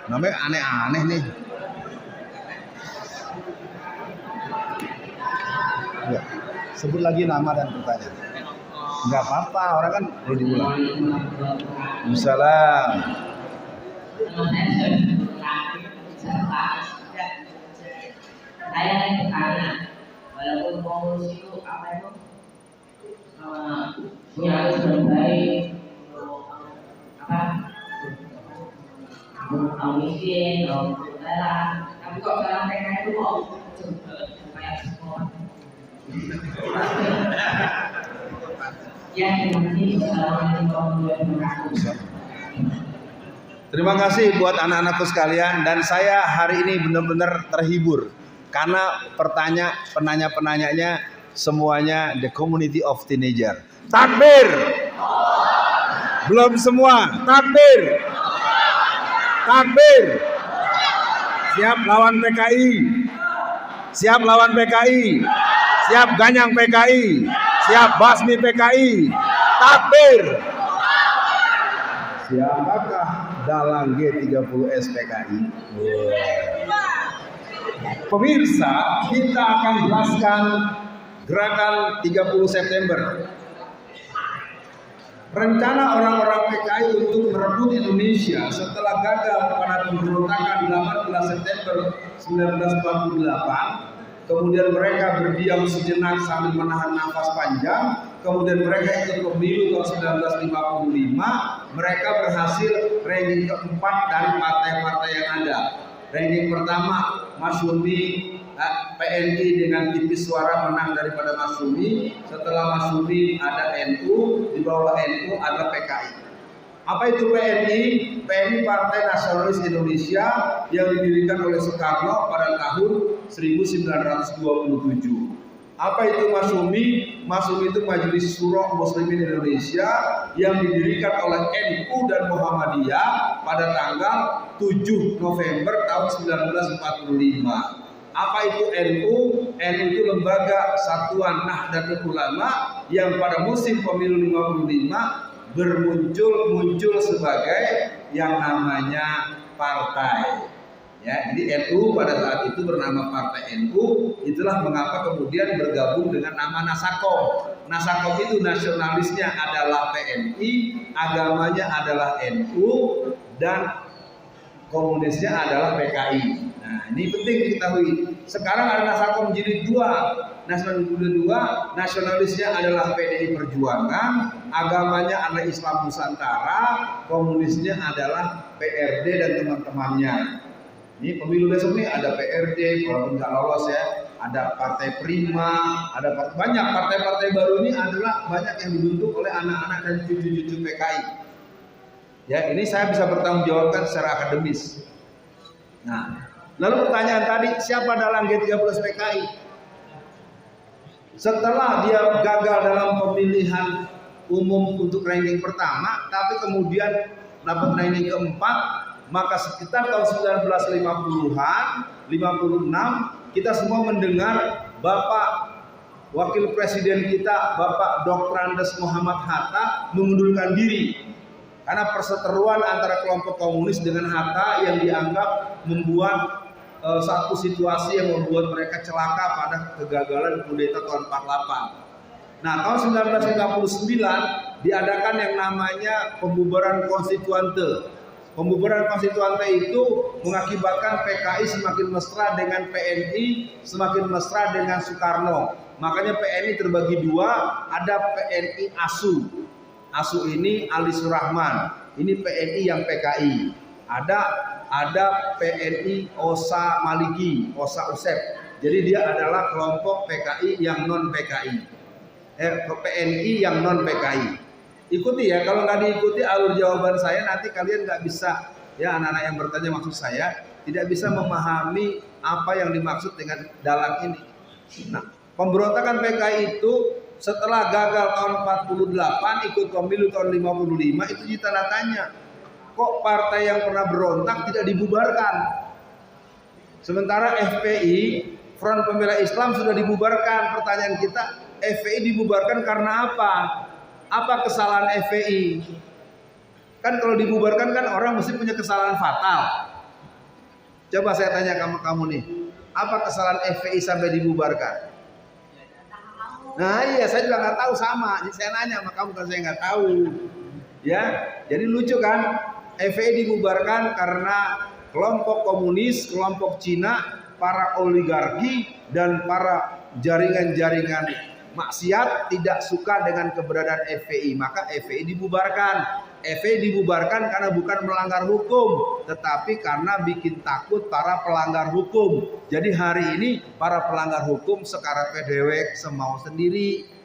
Namanya aneh-aneh nih. Ya, sebut lagi nama dan pertanyaan. Enggak apa-apa, orang kan perlu diulang. Waalaikumsalam. Saya yang bertanya, walaupun pengurus itu apa itu punya tujuan baik untuk apa? Mau miskin, mau lelah, tapi kok dalam PKI itu mau kayak semua. Terima kasih buat anak-anakku sekalian, dan saya hari ini benar-benar terhibur karena penanya-penanyanya semuanya the community of teenager. Takbir. Belum semua. Takbir. Siap lawan PKI. Siap ganyang PKI. Siap basmi PKI. Takbir. Siapakah dalam G30 SPKI? Pemirsa, kita akan jelaskan gerakan 30 September. Rencana orang-orang PKI untuk merebut Indonesia setelah gagal pada pemberontakan 18 September 1948 kemudian mereka berdiam sejenak sambil menahan nafas panjang, kemudian mereka ikut pemilu tahun 1955, mereka berhasil ranking keempat dari partai-partai yang ada. Ranking pertama Masyumi, PNI dengan tipis suara menang daripada Masyumi. Setelah Masyumi ada NU, di bawah NU ada PKI. Apa itu PNI? PNI Partai Nasionalis Indonesia yang didirikan oleh Soekarno pada tahun 1927. Apa itu Masyumi? Masyumi itu Majelis Syuro Muslimin Indonesia yang didirikan oleh NU dan Muhammadiyah pada tanggal 7 November tahun 1945. Apa itu NU? NU itu Lembaga Satuan Nahdlatul Ulama yang pada musim pemilu 55 muncul sebagai yang namanya partai. Ya, jadi NU pada saat itu bernama Partai NU. Itulah mengapa kemudian bergabung dengan nama Nasakom. Nasakom itu nasionalisnya adalah PNI, agamanya adalah NU, dan komunisnya adalah PKI. Nah, ini penting diketahui. Sekarang ada Nasakom jadi dua. Nasionalisnya adalah PDI Perjuangan, agamanya adalah Islam Nusantara, komunisnya adalah PRD dan teman-temannya. Ini pemilu besok nih ada PRD, walaupun nggak lolos ya, ada Partai Prima, ada banyak partai-partai baru ini adalah banyak yang dibentuk oleh anak-anak dan cucu-cucu PKI. Ya, ini saya bisa bertanggung jawabkan secara akademis. Nah, lalu pertanyaan tadi, siapa dalam G13 PKI? Setelah dia gagal dalam pemilihan umum untuk ranking pertama, tapi kemudian dapat ranking keempat, maka sekitar tahun 1950-an, 56, kita semua mendengar Bapak Wakil Presiden kita, Bapak Dr. Andes Muhammad Hatta mengundurkan diri. Karena perseteruan antara kelompok komunis dengan Hatta yang dianggap membuat satu situasi yang membuat mereka celaka pada kegagalan kudeta tahun 48. Nah, tahun 1959 diadakan yang namanya pembubaran konstituante. Pembubaran konstituante itu mengakibatkan PKI semakin mesra dengan PNI, semakin mesra dengan Soekarno. Makanya PNI terbagi dua, ada PNI ASU. ASU ini Ali Surahman, ini PNI yang PKI. Ada PNI Osa Maliki, Osa Usep. Jadi dia adalah kelompok PKI yang non PKI. PNI yang non PKI. Ikuti ya, kalau nggak diikuti alur jawaban saya nanti kalian nggak bisa, ya anak-anak yang bertanya maksud saya tidak bisa memahami apa yang dimaksud dengan dalang ini. Nah, pemberontakan PKI itu setelah gagal tahun 48 ikut pemilu tahun 55 itu ditanda tanya. Kok partai yang pernah berontak tidak dibubarkan? Sementara FPI, Front Pembela Islam, sudah dibubarkan. Pertanyaan kita, FPI dibubarkan karena apa? Apa kesalahan FPI? Kan kalau dibubarkan kan orang mesti punya kesalahan fatal. Coba saya tanya kamu nih, apa kesalahan FPI sampai dibubarkan? Nah iya, saya juga nggak tahu sama. Jadi saya nanya sama kamu kan saya nggak tahu. Ya, jadi lucu kan? FPI dibubarkan karena kelompok komunis, kelompok Cina, para oligarki dan para jaringan-jaringan maksiat tidak suka dengan keberadaan FPI, maka FPI dibubarkan. FPI dibubarkan karena bukan melanggar hukum, tetapi karena bikin takut para pelanggar hukum. Jadi hari ini para pelanggar hukum sekarang dewek semau sendiri.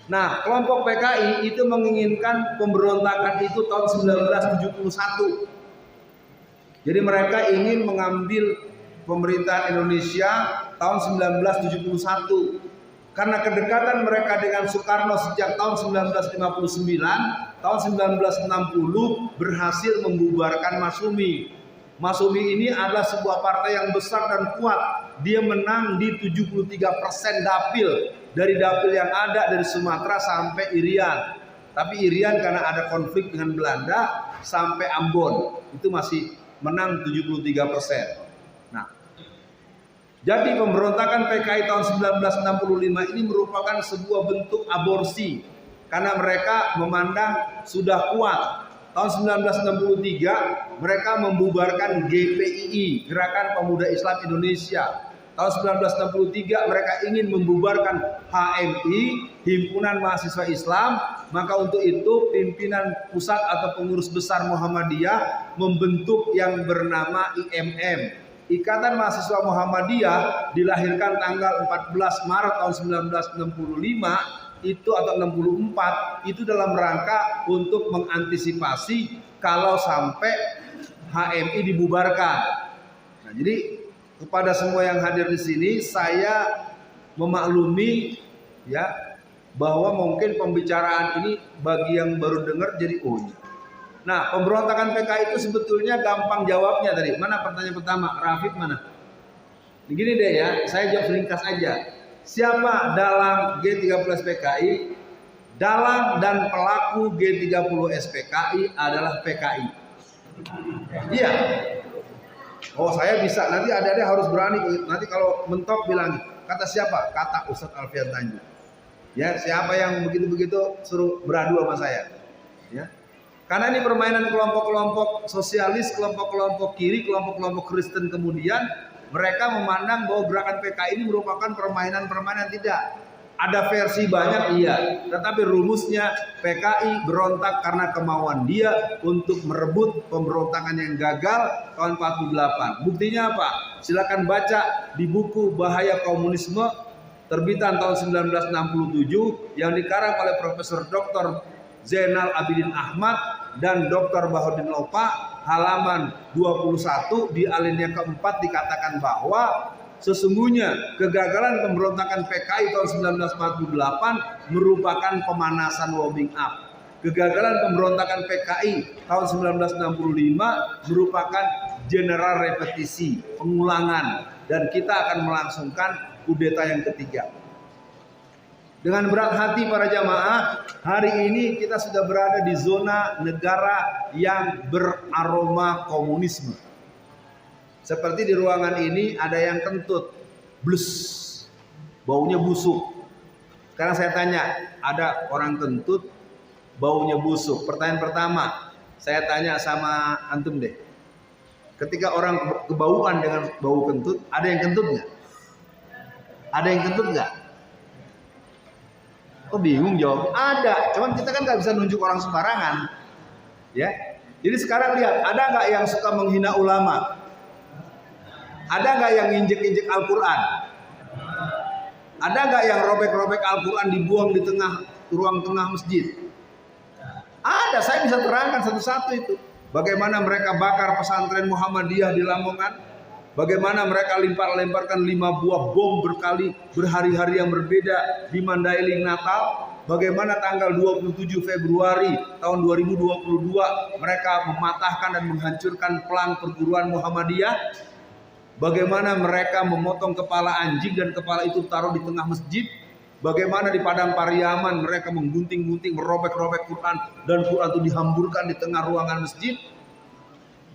Nah, kelompok PKI itu menginginkan pemberontakan itu tahun 1971. Jadi mereka ingin mengambil pemerintahan Indonesia tahun 1971. Karena kedekatan mereka dengan Soekarno sejak tahun 1959, tahun 1960 berhasil membubarkan Masyumi. Masyumi ini adalah sebuah partai yang besar dan kuat. Dia menang di 73% dapil. Dari dapil yang ada dari Sumatera sampai Irian. Tapi Irian karena ada konflik dengan Belanda sampai Ambon. Itu masih menang 73%. Nah, jadi pemberontakan PKI tahun 1965 ini merupakan sebuah bentuk aborsi. Karena mereka memandang sudah kuat. Tahun 1963 mereka membubarkan GPII, Gerakan Pemuda Islam Indonesia. tahun 1963 mereka ingin membubarkan HMI, Himpunan Mahasiswa Islam. Maka untuk itu pimpinan pusat atau pengurus besar Muhammadiyah membentuk yang bernama IMM, Ikatan Mahasiswa Muhammadiyah, dilahirkan tanggal 14 Maret tahun 1965 itu atau 64 itu dalam rangka untuk mengantisipasi kalau sampai HMI dibubarkan. Nah, jadi kepada semua yang hadir di sini saya memaklumi ya bahwa mungkin pembicaraan ini bagi yang baru dengar jadi Nah, pemberontakan PKI itu sebetulnya gampang jawabnya tadi. Mana pertanyaan pertama? Rafid mana? Begini deh ya, saya jawab ringkas aja. Siapa dalam G30 SPKI? Dalang dan pelaku G30 SPKI adalah PKI. Iya. Oh, saya bisa. Nanti adik-adik harus berani. Nanti kalau mentok bilang, kata siapa? Kata Ustadz Alfian Tanjung. Ya, siapa yang begitu-begitu suruh beradu sama saya. Ya. Karena ini permainan kelompok-kelompok sosialis, kelompok-kelompok kiri, kelompok-kelompok Kristen, kemudian mereka memandang bahwa gerakan PKI ini merupakan permainan-permainan. Tidak. Ada versi banyak, iya, tetapi rumusnya PKI berontak karena kemauan dia untuk merebut pemberontakan yang gagal tahun 48. Buktinya apa? Silakan baca di buku Bahaya Komunisme terbitan tahun 1967 yang dikarang oleh Profesor Dr. Zainal Abidin Ahmad dan Dr. Bahodin Lopa, halaman 21 di alinea keempat dikatakan bahwa sesungguhnya kegagalan pemberontakan PKI tahun 1948 merupakan pemanasan warming up. Kegagalan pemberontakan PKI tahun 1965 merupakan general repetisi, pengulangan, dan kita akan melangsungkan kudeta yang ketiga. Dengan berat hati para jamaah, hari ini kita sudah berada di zona negara yang beraroma komunisme. Seperti di ruangan ini ada yang kentut, blus, baunya busuk. Sekarang saya tanya, ada orang kentut, baunya busuk. Pertanyaan pertama, saya tanya sama antum deh. Ketika orang kebauan dengan bau kentut, ada yang kentut nggak? Ada yang kentut nggak? Oh, bingung jawab. Ada, cuman kita kan nggak bisa nunjuk orang sembarangan, ya. Jadi sekarang lihat, ada nggak yang suka menghina ulama? Ada nggak yang injek-injek Al-Quran? Ada nggak yang robek-robek Al-Quran dibuang di tengah ruang tengah masjid? Ada, saya bisa terangkan satu-satu itu. Bagaimana mereka bakar pesantren Muhammadiyah di Lamongan? Bagaimana mereka lemparkan 5 buah bom berhari-hari yang berbeda di Mandailing Natal? Bagaimana tanggal 27 Februari tahun 2022 mereka mematahkan dan menghancurkan pelang perguruan Muhammadiyah? Bagaimana mereka memotong kepala anjing dan kepala itu taruh di tengah masjid? Bagaimana di Padang Pariaman mereka menggunting-gunting, merobek-robek Quran dan Quran itu dihamburkan di tengah ruangan masjid?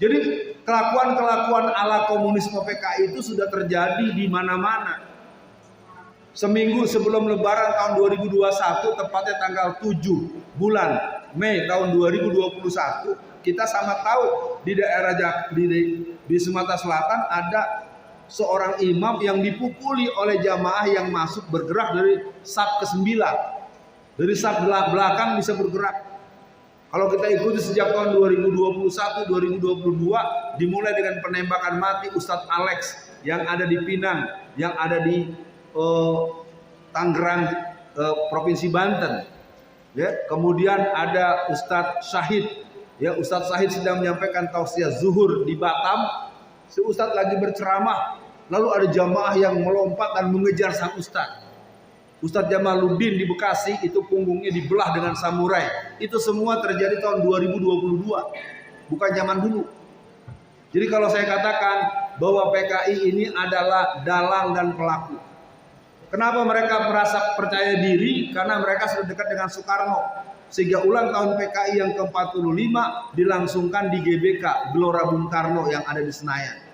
Jadi kelakuan-kelakuan ala komunisme PKI itu sudah terjadi di mana-mana. Seminggu sebelum Lebaran tahun 2021, tepatnya tanggal 7 bulan Mei tahun 2021, kita sama tahu di daerah di Sumatera Selatan ada seorang imam yang dipukuli oleh jamaah yang masuk bergerak dari saf ke-9. Dari saf belakang bisa bergerak. Kalau kita ikuti sejak tahun 2021, 2022 dimulai dengan penembakan mati Ustadz Alex yang ada di Pinang, yang ada di Tangerang, Provinsi Banten. Ya, kemudian ada Ustadz Syahid. Ya, Ustadz Syahid sedang menyampaikan tausiah zuhur di Batam. Si Ustadz lagi berceramah, lalu ada jamaah yang melompat dan mengejar sang Ustadz. Ustadz Jamaluddin di Bekasi itu punggungnya dibelah dengan samurai. Itu semua terjadi tahun 2022, bukan zaman dulu. Jadi kalau saya katakan bahwa PKI ini adalah dalang dan pelaku. Kenapa mereka merasa percaya diri? Karena mereka sudah dekat dengan Soekarno. Sehingga ulang tahun PKI yang ke-45 dilangsungkan di GBK, Gelora Bung Karno yang ada di Senayan.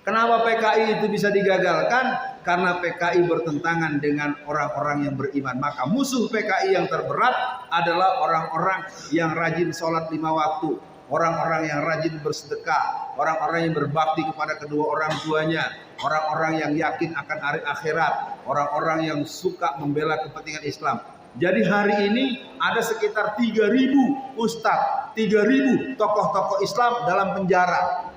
Kenapa PKI itu bisa digagalkan? Karena PKI bertentangan dengan orang-orang yang beriman. Maka musuh PKI yang terberat adalah orang-orang yang rajin sholat 5 waktu, orang-orang yang rajin bersedekah, orang-orang yang berbakti kepada kedua orang tuanya, orang-orang yang yakin akan hari akhirat, orang-orang yang suka membela kepentingan Islam. Jadi hari ini ada sekitar 3.000 ustadz, 3.000 tokoh-tokoh Islam dalam penjara.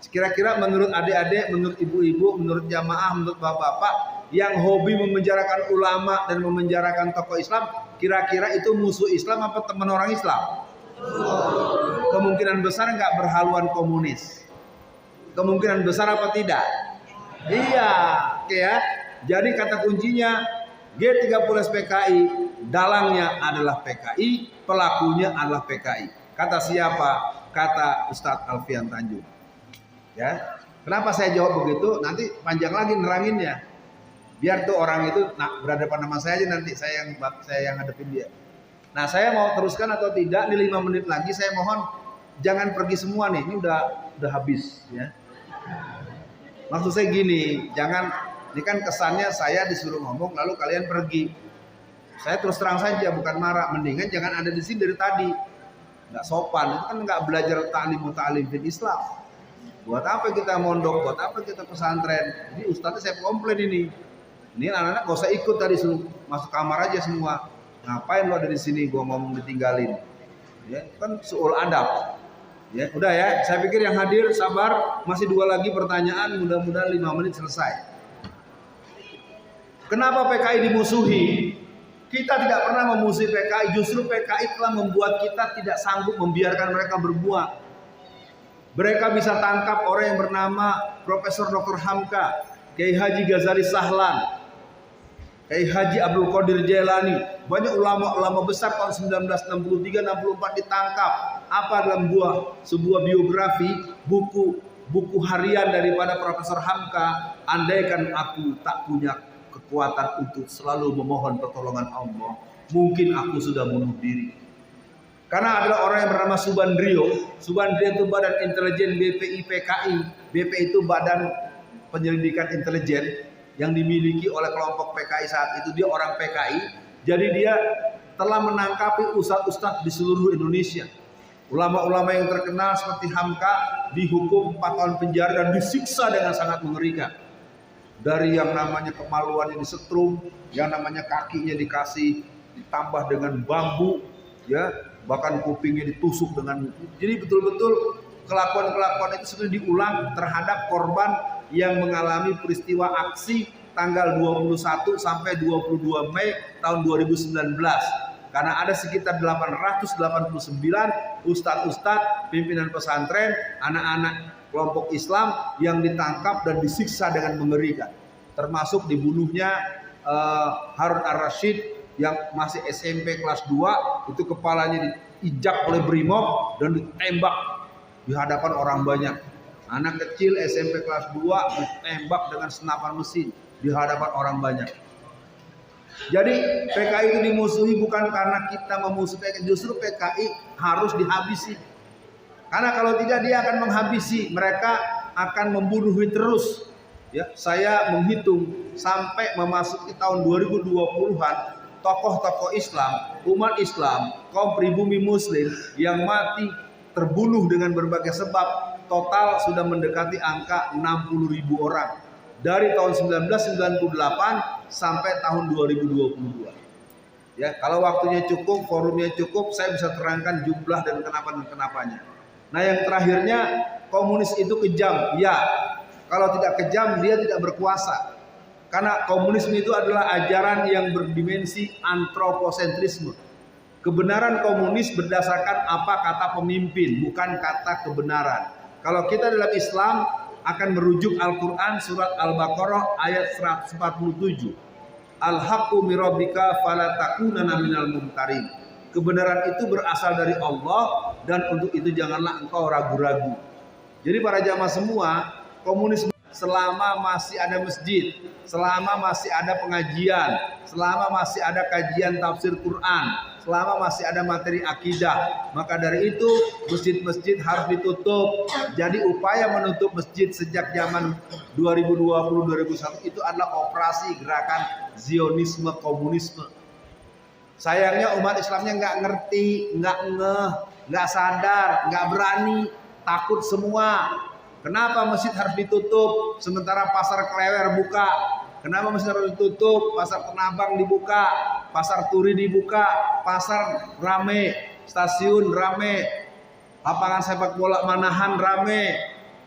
Kira-kira menurut adik-adik, menurut ibu-ibu, menurut jamaah, menurut bapak-bapak yang hobi memenjarakan ulama dan memenjarakan tokoh Islam, kira-kira itu musuh Islam apa teman orang Islam? Kemungkinan besar nggak berhaluan komunis. Kemungkinan besar apa tidak? Iya, oke ya. Jadi kata kuncinya G30S PKI, dalangnya adalah PKI, pelakunya adalah PKI. Kata siapa? Kata Ustadz Alfian Tanjung. Ya, kenapa saya jawab begitu? Nanti panjang lagi neranginnya. Biar tuh orang itu berhadapan sama saya aja, nanti saya yang hadapin dia. Nah, saya mau teruskan atau tidak? Ini 5 menit lagi, saya mohon jangan pergi semua nih. Ini udah habis ya. Maksud saya gini, jangan, ini kan kesannya saya disuruh ngomong lalu kalian pergi. Saya terus terang saja, bukan marah. Mendingan jangan ada di sini dari tadi. Nggak sopan, itu kan nggak belajar ta'lim fil Islam. Buat apa kita mondok, buat apa kita pesantren? Ini ustadznya saya komplain ini. Ini anak-anak gak usah ikut tadi, suruh masuk kamar aja semua. Ngapain lo ada di sini, gua ngomong ditinggalin. Ya, kan suul adab. Ya, udah ya, saya pikir yang hadir sabar, masih 2 lagi pertanyaan, mudah-mudahan 5 menit selesai. Kenapa PKI dimusuhi? Kita tidak pernah memusuhi PKI, justru PKI telah membuat kita tidak sanggup membiarkan mereka berbuat. Mereka bisa tangkap orang yang bernama Profesor Dr. Hamka, Kiai Haji Ghazali Sahlan, Kiai Haji Abdul Qadir Jailani, banyak ulama-ulama besar tahun 1963-64 ditangkap. Apa dalam sebuah biografi, buku harian daripada Profesor Hamka, andaikan aku tak punya kekuatan untuk selalu memohon pertolongan Allah, mungkin aku sudah bunuh diri. Karena adalah orang yang bernama Subandrio. Subandrio itu Badan Intelijen BPI PKI. BPI itu Badan Penyelidikan Intelijen yang dimiliki oleh kelompok PKI saat itu. Dia orang PKI. Jadi dia telah menangkapi ustadz-ustadz di seluruh Indonesia. Ulama-ulama yang terkenal seperti Hamka dihukum 4 tahun penjara dan disiksa dengan sangat mengerikan. Dari yang namanya kemaluannya disetrum, yang namanya kakinya ditambah dengan bambu, ya, bahkan kupingnya ditusuk dengan. Jadi betul-betul kelakuan-kelakuan itu sudah diulang terhadap korban yang mengalami peristiwa aksi tanggal 21 sampai 22 Mei tahun 2019. Karena ada sekitar 889 ustadz-ustadz, pimpinan pesantren, anak-anak kelompok Islam yang ditangkap dan disiksa dengan mengerikan. Termasuk dibunuhnya Harun Ar-Rasyid yang masih SMP kelas 2, itu kepalanya diinjak oleh Brimob dan ditembak di hadapan orang banyak. Anak kecil SMP kelas 2 ditembak dengan senapan mesin di hadapan orang banyak. Jadi PKI itu dimusuhi bukan karena kita memusuhi PKI, justru PKI harus dihabisi. Karena kalau tidak dia akan menghabisi, mereka akan membunuh terus. Ya, saya menghitung sampai memasuki tahun 2020-an, tokoh-tokoh Islam, umat Islam, kaum pribumi Muslim yang mati terbunuh dengan berbagai sebab total sudah mendekati angka 60.000 orang dari tahun 1998 sampai tahun 2022. Ya, kalau waktunya cukup, forumnya cukup, saya bisa terangkan jumlah dan kenapa-kenapanya. Nah, yang terakhirnya, komunis itu kejam. Ya, kalau tidak kejam dia tidak berkuasa. Karena komunisme itu adalah ajaran yang berdimensi antroposentrisme. Kebenaran komunis berdasarkan apa kata pemimpin, bukan kata kebenaran. Kalau kita dalam Islam akan merujuk Al-Quran surat Al-Baqarah ayat 147. Al-haqqu mirabbika fala takunanna minal mumtarin. Kebenaran itu berasal dari Allah dan untuk itu janganlah engkau ragu-ragu. Jadi para jamaah semua, komunisme selama masih ada masjid, selama masih ada pengajian, selama masih ada kajian tafsir Quran, selama masih ada materi akidah, maka dari itu masjid-masjid harus ditutup. Jadi upaya menutup masjid sejak zaman 2020-2021 itu adalah operasi gerakan Zionisme komunisme. Sayangnya umat Islamnya nggak ngerti, nggak ngeh, nggak sadar, nggak berani, takut semua. Kenapa masjid harus ditutup sementara pasar Klewer buka? Kenapa masjid harus ditutup? Pasar Tanah Abang dibuka, pasar Turi dibuka, pasar rame, stasiun rame, lapangan sepak bola Manahan rame,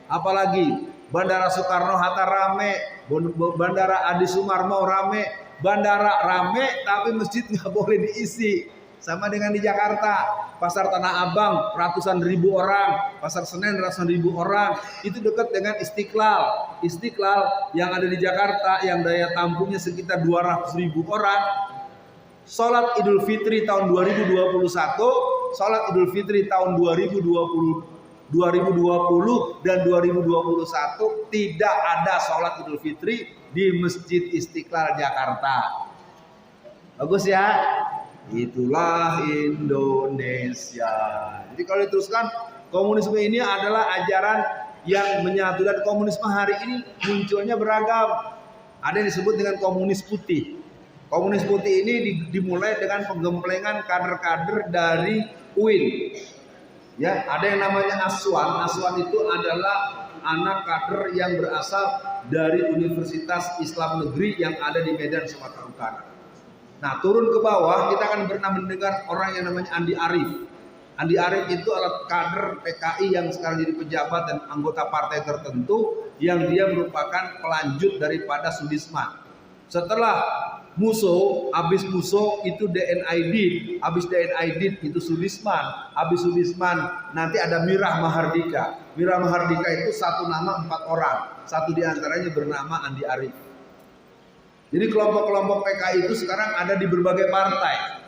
apalagi Bandara Soekarno Hatta rame, Bandara Adi Sumarmo rame, bandara rame tapi masjid nggak boleh diisi. Sama dengan di Jakarta, pasar Tanah Abang ratusan ribu orang, pasar Senen ratusan ribu orang, itu dekat dengan Istiqlal. Istiqlal yang ada di Jakarta yang daya tampungnya sekitar 200.000 orang. Sholat Idul Fitri tahun 2021, sholat Idul Fitri tahun 2020 dan 2021 tidak ada sholat Idul Fitri di Masjid Istiqlal Jakarta. Bagus ya? Itulah Indonesia. Jadi kalau diteruskan, komunisme ini adalah ajaran yang menyatu, dan komunisme hari ini munculnya beragam. Ada yang disebut dengan komunis putih. Komunis putih ini dimulai dengan penggemplengan kader-kader dari UIN. Ya, ada yang namanya Aswan. Aswan itu adalah anak kader yang berasal dari Universitas Islam Negeri yang ada di Medan, Sumatera Utara. Nah, turun ke bawah kita akan pernah mendengar orang yang namanya Andi Arief. Andi Arief itu adalah kader PKI yang sekarang jadi pejabat dan anggota partai tertentu yang dia merupakan pelanjut daripada Sudisman. Setelah Musso, habis Musso itu DNID, habis DNID itu Sudisman, habis Sudisman nanti ada Mirah Mahardika. Mirah Mahardika itu satu nama 4 orang, satu diantaranya bernama Andi Arief. Jadi kelompok-kelompok PKI itu sekarang ada di berbagai partai.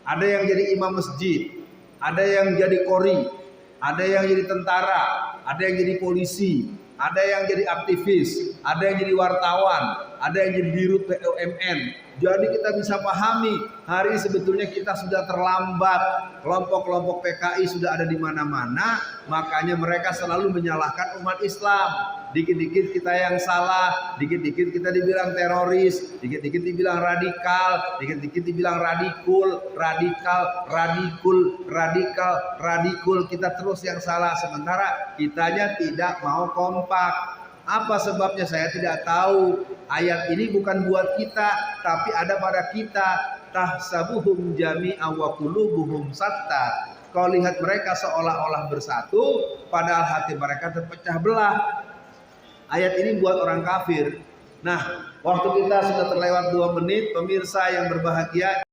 Ada yang jadi imam masjid, ada yang jadi kori, ada yang jadi tentara, ada yang jadi polisi, ada yang jadi aktivis, ada yang jadi wartawan, ada yang jadi dirut BUMN. Jadi kita bisa pahami hari ini sebetulnya kita sudah terlambat. Kelompok-kelompok PKI sudah ada di mana-mana, makanya mereka selalu menyalahkan umat Islam. Dikit-dikit kita yang salah, dikit-dikit kita dibilang teroris, dikit-dikit dibilang radikal, dikit-dikit dibilang radikul, radikul, kita terus yang salah, sementara kitanya tidak mau kompak. Apa sebabnya saya tidak tahu. Ayat ini bukan buat kita, tapi ada pada kita. Tahsabuhum jami'a wa qulubuhum satta. Kau lihat mereka seolah-olah bersatu, padahal hati mereka terpecah belah. Ayat ini buat orang kafir. Nah, waktu kita sudah terlewat 2 menit, pemirsa yang berbahagia.